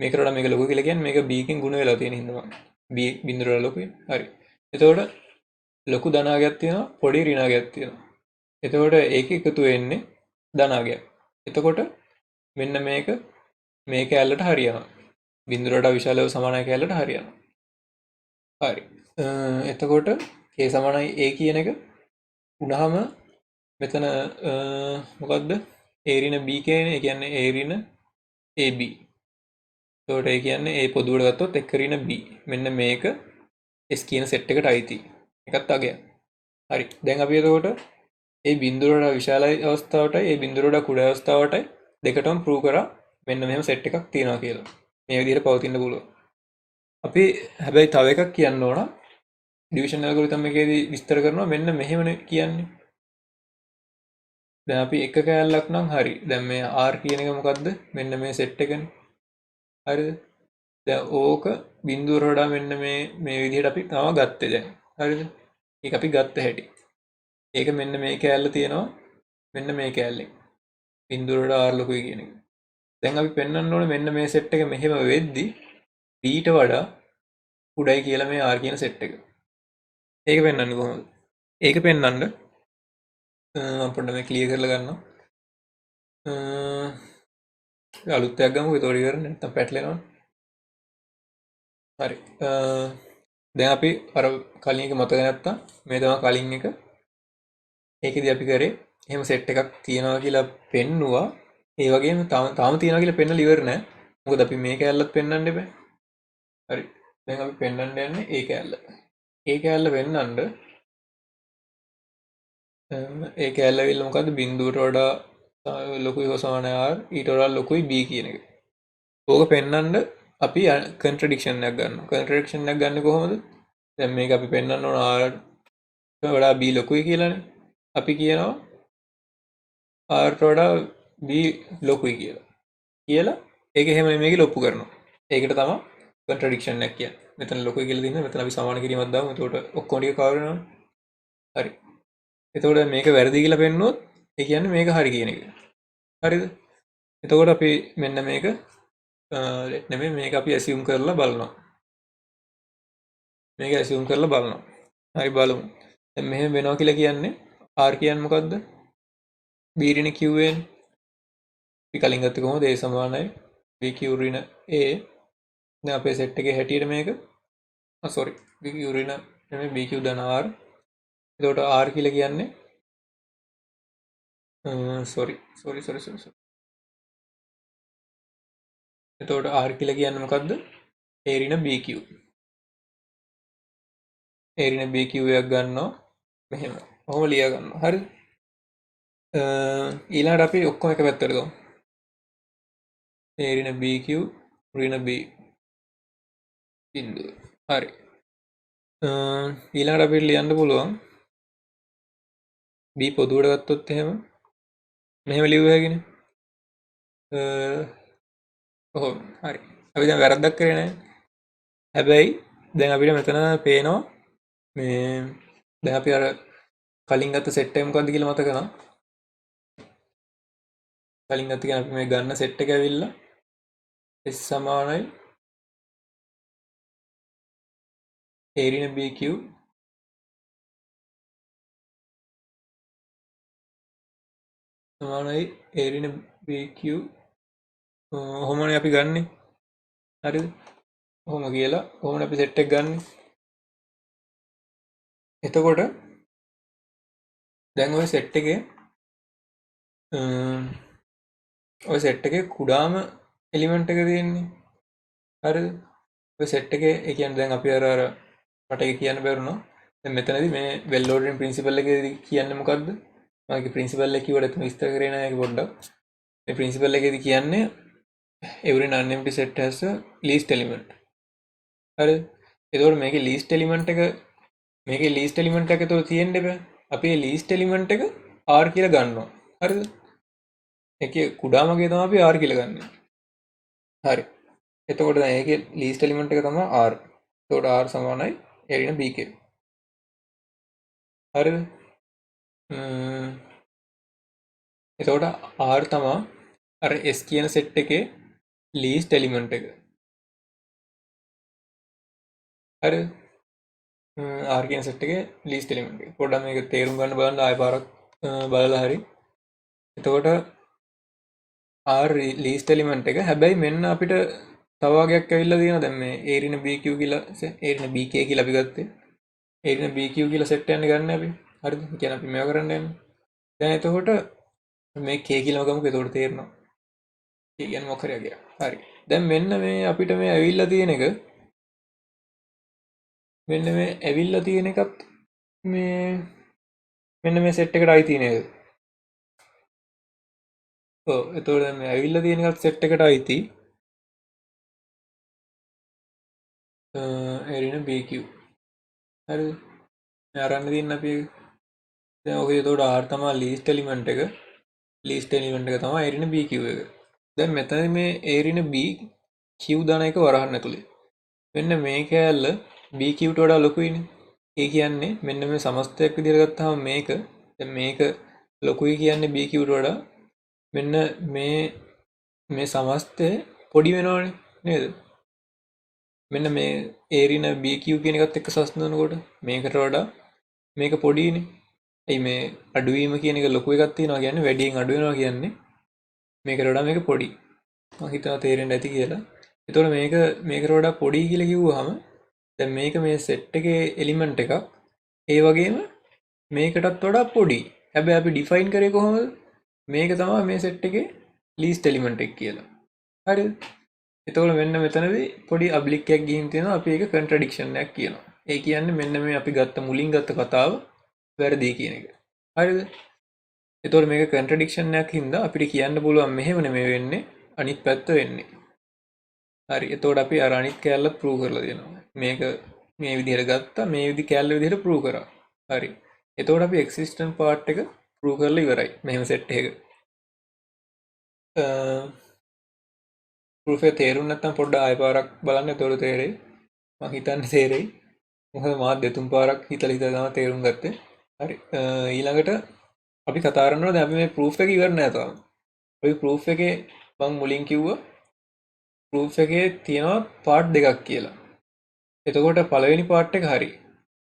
මේකට වඩා මේක ලොකු කියලා කියන්නේ මේක b කින් ගුණ වෙලා තියෙන හින්දා b බිඳුවට වඩා ලොකුයි. හරි. එතකොට ලොකු ධනාගයක් තියෙනවා පොඩි ඍණාගයක් තියෙනවා. එතකොට ඒක එකතු වෙන්නේ ධනාගයක්. එතකොට මෙන්න මේක මේ කැලලට හරියනවා. බිඳුවට වඩා විශාලව සමානයි කැලලට හරියනවා. හරි. එතකොට a සමානයි a කියන එක උනහම මෙතන මොකද්ද a ඍණ b කියන්නේ ඒ කියන්නේ a ඍණ ab. එතකොට ඒ කියන්නේ a පොදුවට ගත්තොත් 1 ඍණ b. මෙන්න මේක s කියන සෙට් එකට අයිති. එකත් අගයක්. හරි. දැන් අපි එතකොට a බිඳුවට වඩා විශාලයි අවස්ථාවටයි a බිඳුවට වඩා කුඩා අවස්ථාවටයි දෙකටම ප්‍රූව් කරා මෙන්න මෙහෙම සෙට් එකක් තියෙනවා කියලා. මේ විදිහට පවතින්න පුළුවන්. අපි හැබැයි තව එකක් කියන්න ඕන. ඩිවිෂන් ඇල්ගොරිතම් එකේදී විස්තර කරනවා මෙන්න මෙහෙමනේ කියන්නේ. දැන් අපි එක කෑල්ලක් නම් හරි. දැන් මේ R කියන එක මොකද්ද? මෙන්න මේ සෙට් එකනේ. හරිද? දැන් ඕක බිඳුවට වඩා මෙන්න මේ විදිහට අපි තව ගත්තේ දැන්. හරිද? ඒක අපි ගත්ත හැටි. ඒක මෙන්න මේ කෑල්ල තියෙනවා. මෙන්න මේ කෑල්ලෙන්. බිඳුවට වඩා R ලොකුයි කියන එක. දැන් අපි පෙන්වන්න ඕනේ මෙන්න මේ සෙට් එක මෙහෙම වෙද්දි B ට වඩා උඩයි කියලා මේ R කියන සෙට් එක. ඒක පෙන්වන්නේ කොහොමද? ඒක පෙන්වන්න අපිට මේ ක්ලියර් කරලා ගන්නවා. අලුත් එකක් ගමු. ඒතකොට ඉවරනේ. නැත්තම් පැටලෙනවා. හරි. දැන් අපි අර කලින් එක මතක නැත්තම් මේ තමයි කලින් එක. ඒකෙදි අපි කරේ එහෙම සෙට් එකක් තියනවා කියලා පෙන්නුවා. ඒ වගේම තාම තියනවා කියලා පෙන්නලා ඉවර නෑ. මොකද අපි මේ කැලලත් පෙන්වන්න එපා. හරි. දැන් අපි පෙන්වන්න යන්නේ ඒ කැලල. ඒ කැලල වෙන්නඳ ඒ කැලල ඇවිල්ලා මොකද්ද බිඳුවට වඩා ලොකුයි හෝ සමානයි r ඊට වඩා ලොකුයි b කියන එක. ඕක පෙන්වන්න අපි කන්ට්‍රඩික්ෂන් එකක් ගන්නවා. කන්ට්‍රඩික්ෂන් එකක් ගන්න කොහොමද? දැන් මේක අපි පෙන්වන්න ඕන r ට වඩා b ලොකුයි කියලානේ. අපි කියනවා r ට වඩා b ලොකුයි කියලා ඒක එහෙම නෙමෙයි කියලා ඔප්පු කරනවා. ඒකට තමයි කන්ට්‍රඩික්ෂන් එකක් කියන්නේ. මෙතන ලොකුයි කියලා දින්න මෙතන අපි සමාන කිරීමක් දාමු. එතකොට ඔක්කොම ටික කවර් වෙනවනේ. හරි. එතකොට මේක වැරදි කියලා පෙන්නුවොත් ඒ කියන්නේ මේක හරි කියන එක. හරිද? එතකොට අපි මෙන්න මේක නෙමෙයි මේක අපි ඇසියුම් කරලා බලනවා. මේක ඇසියුම් කරලා බලනවා. හරි බලමු. දැන් මෙහෙම වෙනවා කියලා කියන්නේ r කියන්නේ මොකද්ද? b ඍණ qn. අපි කලින් ගත්තේ කොහොමද? a සමානයි bq ඍණ a. දැන් අපේ සෙට් එකේ හැටියට මේක sorry bq ඍණ නෙමෙයි bq ධන r. එතකොට r කියලා කියන්නේ sorry. එතකොට r කියලා කියන්නේ මොකද්ද? a ඍණ bq. a ඍණ bq එකක් ගන්නවා මෙහෙම. ඔහොම ලියා ගන්නවා. හරිද? ඊළඟට අපි ඔක්කොම එක පැත්තට ගමු. a ඍණ bq ඍණ b බිඳුව. හරි. ඊළඟට අපිට ලියන්න පුළුවන් b පොදුවට ගත්තොත් එහෙම මෙහෙම ලියුව හැකිනේ. කොහොම හරි. අපි දැන් වැරද්දක් කරේ නැහැ. හැබැයි දැන් අපිට මෙතන පේනවා මේ දැන් අපි අර කලින් ගත්ත සෙට් එක මොකද්ද කියලා මතක නම් කලින් ගත්ත කියන්නේ අපි මේ ගන්න සෙට් එක ඇවිල්ලා s සමානයි a ඍණ bq සමානයි a ඍණ bq ඔහොමනේ අපි ගන්නෙ. හරිද? ඔහොම කියලා ඔහොමනේ අපි සෙට් එක ගන්නෙ. එතකොට දැන් ওই සෙට් එකේ ඔය සෙට් එකේ කුඩාම එලිමන්ට් එක තියෙන්නේ. හරිද? ඔය සෙට් එකේ ඒ කියන්නේ දැන් අපි අර මට ඒක කියන්න බැරුණා. දැන් මෙතනදී මේ වෙල් ඕඩරින් ප්‍රින්සිපල් එකේදී කියන්නේ මොකද්ද? මගේ ප්‍රින්සිපල් එක කිව්වට එතන විස්තර කරේ නෑ ඒක පොඩ්ඩක්. මේ ප්‍රින්සිපල් එකේදී කියන්නේ every non-empty set has a least element. හරිද? එතකොට මේකේ least element එක මේකේ least element එක එතකොට තියෙන්න බෑ. අපි මේ least element එක r කියලා ගන්නවා. හරිද? ඒකේ කුඩාමගේ තමයි අපි r කියලා ගන්නෙ. හරි. එතකොට දැන් ඒකේ least element එක තමයි r. එතකොට r සමානයි a ඍණ bk. හරිද? එතකොට r තමයි අර s කියන සෙට් එකේ least element එක. හරිද? r කියන සෙට් එකේ least element එක. පොඩ්ඩක් මේක තේරුම් ගන්න බලන්න ආයෙ පාරක් බලලා හරි. එතකොට r least element එක. හැබැයි මෙන්න අපිට තව වගේක් ඇවිල්ලා තියෙනවා. දැන් මේ a ඍණ bq කියලා a ඍණ bk කියලා අපි ගත්තේ. a ඍණ bq කියලා සෙට් එකක් ගන්න අපි. හරිද? ඒ කියන්නේ අපි මේව කරන්න යන්නේ. දැන් එතකොට මේ k කියලා ගමුකෝ. එතකොට තේරෙනවා. k කියන්නේ මොකක් හරි කියලා. හරි. දැන් මෙන්න මේ අපිට මේ ඇවිල්ලා තියෙන එක මෙන්න මේ ඇවිල්ලා තියෙන එකත් මේ මෙන්න මේ සෙට් එකට අයිති නේද? ඔව්. එතකොට දැන් මේ ඇවිල්ලා තියෙන එකත් සෙට් එකට අයිති. a ඍණ bq. හරිද? මේ අරන් තියෙන අපි දැන් ඔකේ එතකොට r තමයි least element එක. least element එක තමයි a ඍණ bq එක. දැන් මෙතන මේ a ඍණ b q දාන එක වරහන් ඇතුලේ. මෙන්න මේ කෑල්ල bq ට වඩා ලොකුයිනේ. ඒ කියන්නේ මෙන්න මේ සමස්තයක් විදිහට ගත්තාම මේක දැන් මේක ලොකුයි කියන්නේ bq ට වඩා මෙන්න මේ සමස්තය පොඩි වෙනවනේ නේද? මෙන්න මේ a ඍණ bq කියන එකත් එක්ක සස්නනකොට මේකට වඩා මේක පොඩිනේ. එයි මේ අඩුවීම කියන එක ලොකු එකක් තියෙනවා කියන්නේ වැඩියෙන් අඩු වෙනවා කියන්නේ මේකට වඩා මේක පොඩි. මම හිතනවා තේරෙන්න ඇති කියලා. එතකොට මේකට වඩා පොඩි කියලා කිව්වහම දැන් මේක මේ සෙට් එකේ එලිමන්ට් එකක්. ඒ වගේම මේකටත් වඩා පොඩි. හැබැයි අපි ඩිෆයින් කරේ කොහොමද? මේක තමයි මේ සෙට් එකේ ලීස්ට් එලිමන්ට් එක කියලා. හරිද? එතකොට මෙන්න මෙතනදී පොඩි ඔබ්ලික් එකක් ගිහින් තියෙනවා. අපි ඒක කන්ට්‍රඩික්ෂන් එකක් කියනවා. ඒ කියන්නේ මෙන්න මේ අපි මුලින් ගත්ත කතාව වැරදි කියන එක. හරිද? එතකොට මේක කන්ට්‍රඩික්ෂන් එකක් හින්දා අපිට කියන්න පුළුවන් මෙහෙම නෙමෙයි වෙන්නේ අනිත් පැත්ත වෙන්නේ. හරි. එතකොට අපි අර අනිත් කෑල්ල ප්‍රූව් කරලා දෙනවා. මේක මේ විදිහට ගත්තා මේ කෑල්ල විදිහට ප්‍රූව් කරා. හරි. එතකොට අපි එක්සිස්ටන්ට් පාර්ට් එක ප්‍රූව් කරලා ඉවරයි. මෙහෙම සෙට් එකක. ප්‍රූෆ් එක තේරුම් නැත්නම් පොඩ්ඩක් ආයෙ පාරක් බලන්න. එතකොට තේරෙයි. මම හිතන්නේ තේරෙයි. මොකද මාත් දෙතුන් පාරක් හිතලා තමයි තේරුම් ගත්තේ. හරි. ඊළඟට අපි කතා කරනවා දැන් අපි මේ ප්‍රූෆ් එක ඉවර නෑ තාම. අපි ප්‍රූෆ් එකේ මම මුලින් කිව්වා ප්‍රූෆ් එකේ තියෙනවා පාර්ට් දෙකක් කියලා. එතකොට පළවෙනි පාර්ට් එක හරි.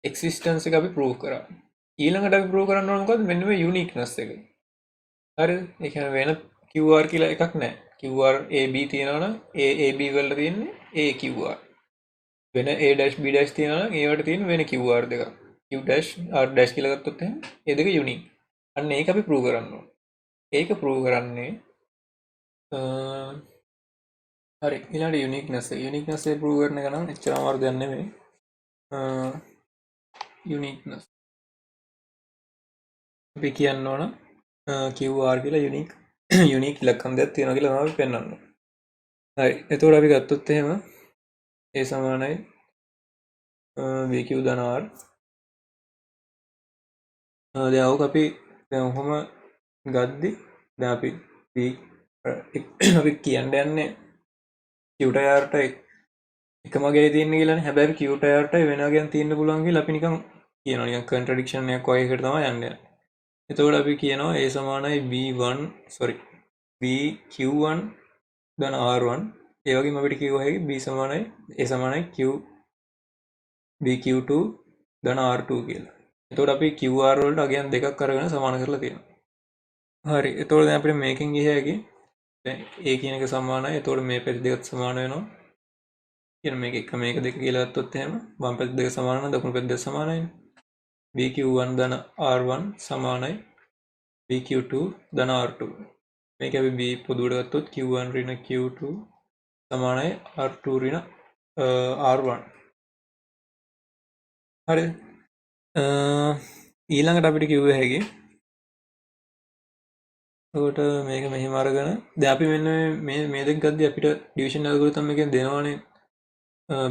එක්සිස්ටන්ස් එක අපි ප්‍රූව් කරා. ඊළඟට අපි ප්‍රූව් කරන්න ඕන මොකද්ද? මෙන්න මේ යුනික්නස් එක. හරිද? ඒ කියන්නේ වෙන QR කියලා එකක් නැහැ. QR AB තියෙනවා නම් AB වලට තියෙන්නේ A QR. වෙන A dash B dash තියෙනවා නම් ඒවට තියෙන වෙන QR දෙකක්. Q dash R dash කියලා ගත්තොත් එහෙනම් ඒ දෙක යුනික්. අන්න ඒක අපි ප්‍රූව් කරන්න ඕන. ඒක ප්‍රූව් කරන්නේ හරි. ඊළඟට යුනික්නස් එක. යුනික්නස් එක ප්‍රූව් කරන එක නම් එච්චර අමාරු දෙයක් නෙමෙයි. යුනික්නස් අපි කියන්න ඕන QR කියලා යුනික් ඉලක්කම් දෙයක් තියෙනවා කියලා තමයි පෙන්වන්න. හරි. එතකොට අපි ගත්තොත් එහෙම A සමානයි VQ ධන R. දැන් ඕක අපි දැන් ඔහොම ගද්දි දැන් අපි අපි කියන්න යන්නේ Q ට R ට එකම ගේ තියෙන කියලානේ. හැබැයි Q ට R ට වෙන වගේක් තියෙන්න පුළුවන් කියලා අපි නිකන් කියනවා. නිකන් කන්ට්‍රඩික්ෂන් එකක් වගේ එකට තමයි යන්නේ. එතකොට අපි කියනවා A සමානයි BQ1 ධන R1. ඒ වගේම අපිට කිව්ව හැකි B සමානයි A සමානයි BQ2 ධන R2 කියලා. එතකොට අපි QR වලට අගයන් දෙකක් අරගෙන සමාන කරලා තියෙනවා. හරි. එතකොට දැන් අපිට මේකෙන් ගිය හැකි දැන් A කියන එක සමානයි. එතකොට මේ පැති දෙකත් සමාන වෙනවා. කියන මේක එක මේක දෙක කියලා ගත්තොත් එහෙම වම් පැත්ත දෙක සමාන නම් දකුණු පැත්ත දෙක සමානයිනේ. BQ1 ධන R1 සමානයි bq2 ධන r2 මේක අපි b පොදුවට ගත්තොත් q1 ඍණ q2 සමානයි r2 ඍණ r1 හරිද ඊළඟට අපිට කිව්ව හැකි එතකොට මේක මෙහෙම අරගෙන දැන් අපි මෙන්න මේ දෙක ගද්දී අපිට ඩිවිෂන් ඇල්ගොරිතම් එකෙන් දෙනවනේ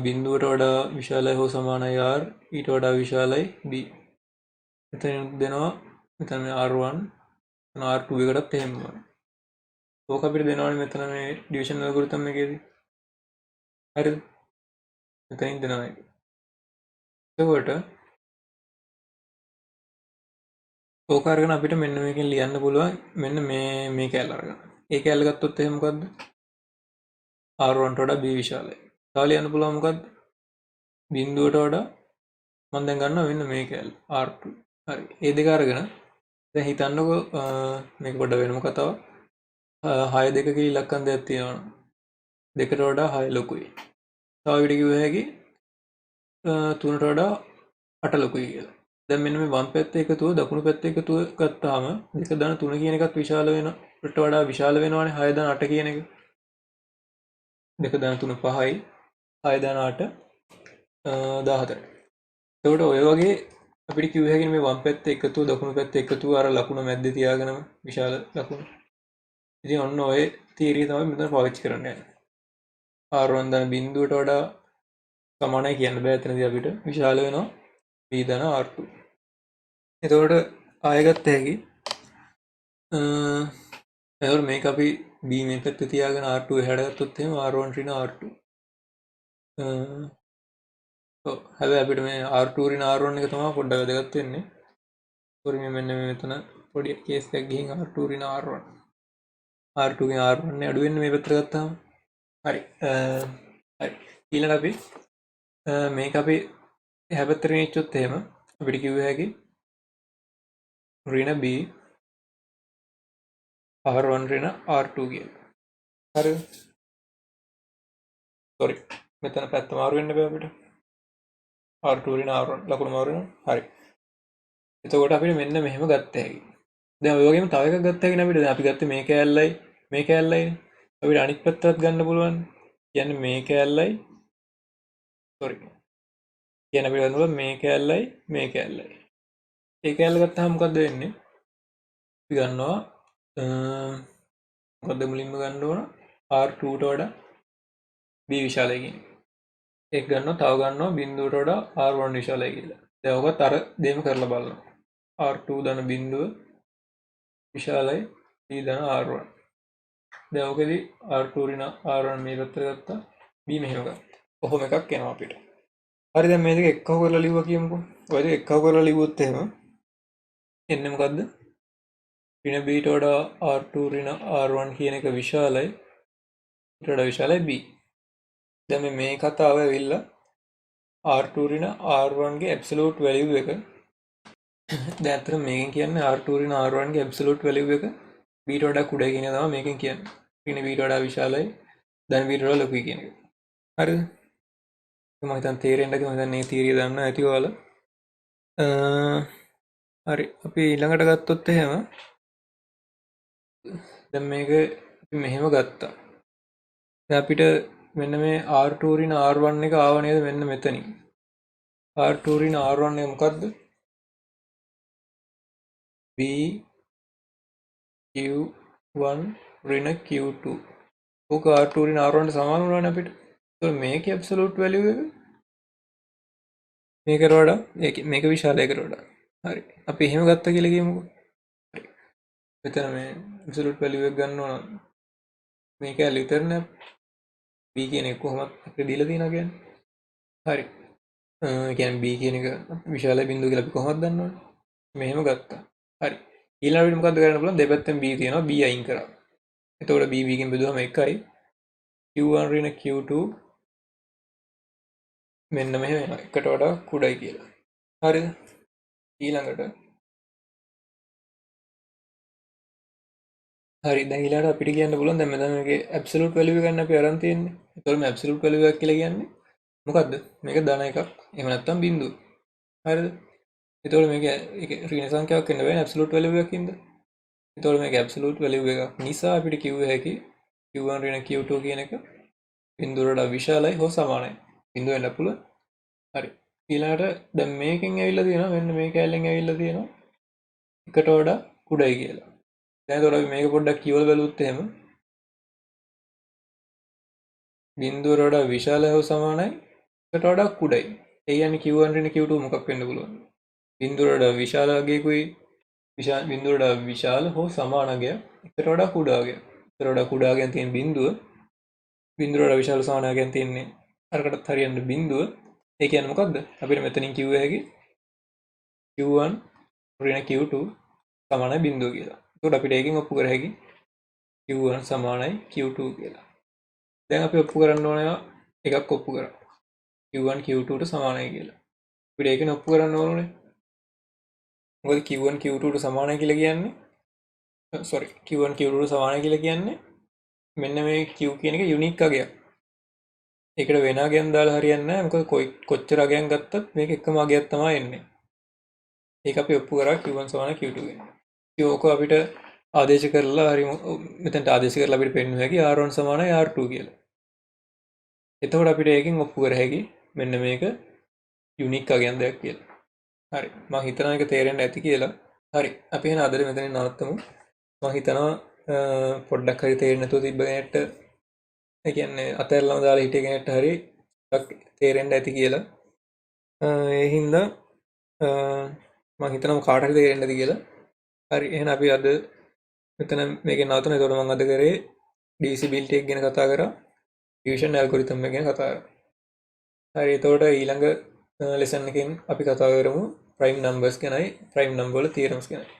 බිඳුවට වඩා විශාලයි හෝ සමානයි r ඊට වඩා විශාලයි b එතන දෙනවා මෙතන r1 r2 එකටත් එහෙමයි ඕක අපිට දෙනවනේ මෙතන මේ ඩිවිෂන් ඇල්ගොරිතම් එකේදී හරිද මෙතනින් දෙනවා එතකොට ඕක අරගෙන අපිට මෙන්න මේකෙන් ලියන්න පුළුවන් මෙන්න මේ කැලල අරගෙන ඒ කැලල ගත්තොත් එහෙනම් මොකද්ද r1 ට වඩා b විශාලයි තව ලියන්න පුළුවන් මොකද්ද බිඳුවට වඩා මම දැන් ගන්නවා මෙන්න මේ කැලල r2 හරි ඒ දෙක අරගෙන දැන් හිතන්නකෝ මේක පොඩ්ඩ වෙනම කතාවක් 6 2 කී ඉලක්කම් දෙකක් තියෙනවා දෙකට වඩා 6 ලොකුයි තව විදිහට කිව්ව හැකි 3ට වඩා 8 ලොකුයි කියලා දැන් මෙන්න මේ වම් පැත්තේ එකතුව දකුණු පැත්තේ එකතුව ගත්තාම 2 ධන 3 කියන එකත් විශාල වෙනවට වඩා විශාල වෙනවානේ 6 ධන 8 කියන එක 2 ධන 3 5යි 6 ධන 8 14යි එතකොට ඔය වගේ අපිට කිව්ව හැකිනේ මේ වම් පැත්තේ එකතුව දකුණු පැත්තේ එකතුව අර ලකුණ මැද්දේ තියාගෙනම විශාල ලකුණ ඉතින් ඔන්න ඔය තීරිය තමයි මෙතන පාවිච්චි කරන්න යන්නේ r1 ධන බිඳුවට වඩා සමානයි කියන්න බෑ එතනදී අපිට විශාල වෙනවා b ධන r2 එතකොට ආයෙ ගත්ත හැකි එතකොට මේක අපි b මේ පැත්තේ තියාගෙන r2 එහාට ගත්තොත් එහෙම r1 ඍණ r2 ඔව් හැබැයි අපිට මේ r2 ඍණ r1 එක තමයි පොඩ්ඩක් වැදගත් වෙන්නේ පොරිම මෙන්න මෙතන පොඩි කේස් එකක් ගිහින් r2 ඍණ r1 r2 ගෙන් r1 නේ අඩු වෙන්නේ මේ පැත්තට ගත්තාම හරි හරි ඊළඟ අපි මේක අපි එහා පැත්තට ගෙනිච්චොත් එහෙම අපිට කිව්ව හැකි ඍණ b r1 ඍණ r2 කියලා. හරිද? sorry. මෙතන පැත්ත මාරු වෙන්න බෑ අපිට. r2 ඍණ r1 ලකුණු මාරු වෙනවා. හරි. එතකොට අපිට මෙන්න මෙහෙම ගත්ත හැකි. දැන් ඔය වගේම තව එකක් ගත්ත හැකි නේ අපිට. දැන් අපි ගත්තේ මේ කෑල්ලයි මේ කෑල්ලයි. අපිට අනිත් පැත්තත් ගන්න පුළුවන්. කියන්නේ මේ කෑල්ලයි sorry. කියන්නේ අපිට ගන්න පුළුවන් මේ කෑල්ලයි මේ කෑල්ලයි. ඒ කෑල්ල ගත්තාම මොකද වෙන්නේ? අපි ගන්නවා මොකද මුලින්ම ගන්න ඕන r2 ට වඩා b විශාලයි කියන එක. එක ගන්නවා තව ගන්නවා බිඳුවට වඩා r1 විශාලයි කියලා. දැන් ඔකත් අර දෙම කරලා බලනවා. r2 ධන බිඳුව විශාලයි b ධන r1. දැන් ඔකෙදි r2 ඍණ r1 මේ පැත්තට ගත්තා b මෙහෙම ගත්තා. කොහොම එකක් එනවා අපිට. හරි දැන් මේ දෙක එක්කව කරලා ලිව්වා කියමුකෝ. ඔය දෙක එක්කව කරලා ලිව්වොත් එහෙම එන්නේ මොකද්ද? ඍණ b ට වඩා r2 ඍණ r1 කියන එක විශාලයි. ඊට වඩා විශාලයි b. දැන් මේ කතාව ඇවිල්ලා r2 ඍණ r1 ගේ ඇබ්සලියුට් වැලියු එක දැන් අතන මේකෙන් කියන්නේ r2 ඍණ r1 ගේ ඇබ්සලියුට් වැලියු එක b ට වඩා කුඩයි කියන එක තමයි මේකෙන් කියන්නේ. ඍණ b ට වඩා විශාලයි ධන b ට වඩා ලොකුයි කියන එක. හරිද? මම හිතන්නේ තේරෙන්නද මම හිතන්නේ මේ තීරිය දන්න ඇති ඔයාලා. හරි අපි ඊළඟට ගත්තොත් එහෙම දැන් මේක අපි මෙහෙම ගත්තා. දැන් අපිට මෙන්න මේ r2 ඍණ r1 එක ආව නේද මෙන්න මෙතනින්. r2 ඍණ r1 එක මොකද්ද? b q1 ඍණ q2. ඕක r2 ඍණ r1 ට සමාන වුණානේ අපිට. ඒතකොට මේකේ ඇබ්සලියුට් වැලියු එක මේකට වඩා මේක විශාල එකකට වඩා. හරි. අපි එහෙම ගත්තා කියලා කියමුකෝ. හරි. මෙතන මේ ඇබ්සලියුට් වැලියු එක ගන්න ඕන. මේක ඇල විතරනේ b කියන එක කොහොමද අපිට දීලා තියෙනවා කියන්නේ. හරි. කියන්නේ b කියන එක විශාල බිඳුව කියලා අපි කොහොමද දන්නවනේ. මෙහෙම ගත්තා. හරි. ඊළඟට මොකද්ද කරන්න පුළුවන් දෙපැත්තෙන් b තියෙනවා b අයින් කරා. එතකොට b ගෙන් බෙදුවම 1යි. q1 ඍණ q2 මෙන්න මෙහෙම එනවා. එකට වඩා කුඩයි කියලා. හරිද? ඊළඟට හරි දැන් ඊළඟට අපිට කියන්න පුළුවන් දැන් මෙතන මේකේ ඇබ්සලියුට් වැලියු එක ගන්න අපි අරන් තියෙන්නේ. ඒතකොට මේ ඇබ්සලියුට් වැලියු එක කියලා කියන්නේ මොකද්ද? මේක ධන එකක්. එහෙම නැත්නම් බිඳුව. හරිද? එතකොට මේක ඍණ සංඛ්‍යාවක් වෙන්න බෑනේ ඇබ්සලියුට් වැලියු එකකින්ද? එතකොට මේක ඇබ්සලූට් වැලියු එකක් නිසා අපිට කිව්ව හැකි q1 ඍණ q2 කියන එක බිඳුවට වඩා විශාලයි හෝ සමානයි. බිඳුව වෙන්න පුළුවන්. හරි. ඊළඟට දැන් මේකෙන් ඇවිල්ලා තියෙනවා මෙන්න මේ කැලෙන් ඇවිල්ලා තියෙනවා එකට වඩා කුඩයි කියලා. දැන් එතකොට අපි මේක පොඩ්ඩක් කියවලා බලුවොත් එහෙම බිඳුවට වඩා විශාලයි හෝ සමානයි එකට වඩා කුඩයි. ඒ කියන්නේ q1 ඍණ q2 මොකක් වෙන්න පුළුවන්? බිඳුවට වඩා විශාල අගයකුයි බිඳුවට වඩා විශාල හෝ සමාන අගයක් එකට වඩා කුඩා අගයක්. එකට වඩා කුඩා අගයන් තියෙන බිඳුව බිඳුවට වඩා විශාල සමාන අගයන් තියෙන්නේ අරකටත් හරියන්න බිඳුව. ඒ කියන්නේ මොකක්ද? අපිට මෙතනින් කිව්ව හැකි q1 ඍණ q2 සමානයි බිඳුව කියලා. එතකොට අපිට ඒකෙන් ඔප්පු කර හැකි q1 සමානයි q2 කියලා. දැන් අපි ඔප්පු කරන්න ඕන එකක් ඔප්පු කරා. q1 q2 ට සමානයි කියලා. අපිට ඒකෙන් ඔප්පු කරන්න ඕනේ. මොකද q1 q2 ට සමානයි කියලා කියන්නේ q1 q2 ට සමානයි කියලා කියන්නේ මෙන්න මේ q කියන එක යුනික් අගයක්. ඒකට වෙන අගයන් දාලා හරියන්නේ නැහැ. මොකද කොච්චර අගයන් ගත්තත් මේක එකම අගයක් තමයි එන්නේ. ඒක අපි ඔප්පු කරා q1 සමානයි q2 කියන. ඒක අපිට ආදේශ කරලා හරි මෙතනට ආදේශ කරලා අපිට පෙන්වන්න හැකි r1 සමානයි r2 කියලා. එතකොට අපිට ඒකෙන් ඔප්පු කර හැකි මෙන්න මේක යුනික් අගයන් දෙයක් කියලා. හරි. මම හිතනවා ඒක තේරෙන්න ඇති කියලා. හරි. අපි එහෙනම් අදට මෙතනින් නවත්තමු. මම හිතනවා පොඩ්ඩක් හරි තේරෙන්නේ නැතුව තිබ්බ කෙනෙක්ට ඒ කියන්නේ අතහැරලාම දාලා හිටිය කෙනෙක්ට හරි තේරෙන්න ඇති කියලා. ඒ හින්දා මම හිතනවා කාට හරි තේරෙන්න ඇති කියලා. හරි. එහෙනම් අපි අද මෙතන මේකෙන් නවතුන. එතකොට මම අද කරේ DC build එක ගැන කතා කරා. ඩිවිෂන් ඇල්ගොරිතම් එක ගැන කතා කරා. හරි. එතකොට ඊළඟ ලෙසන් එකෙන් අපි කතා කරමු ප්‍රයිම් නම්බර්ස් ගැනයි ප්‍රයිම් නම්බර් වල තියරම්ස් ගැනයි.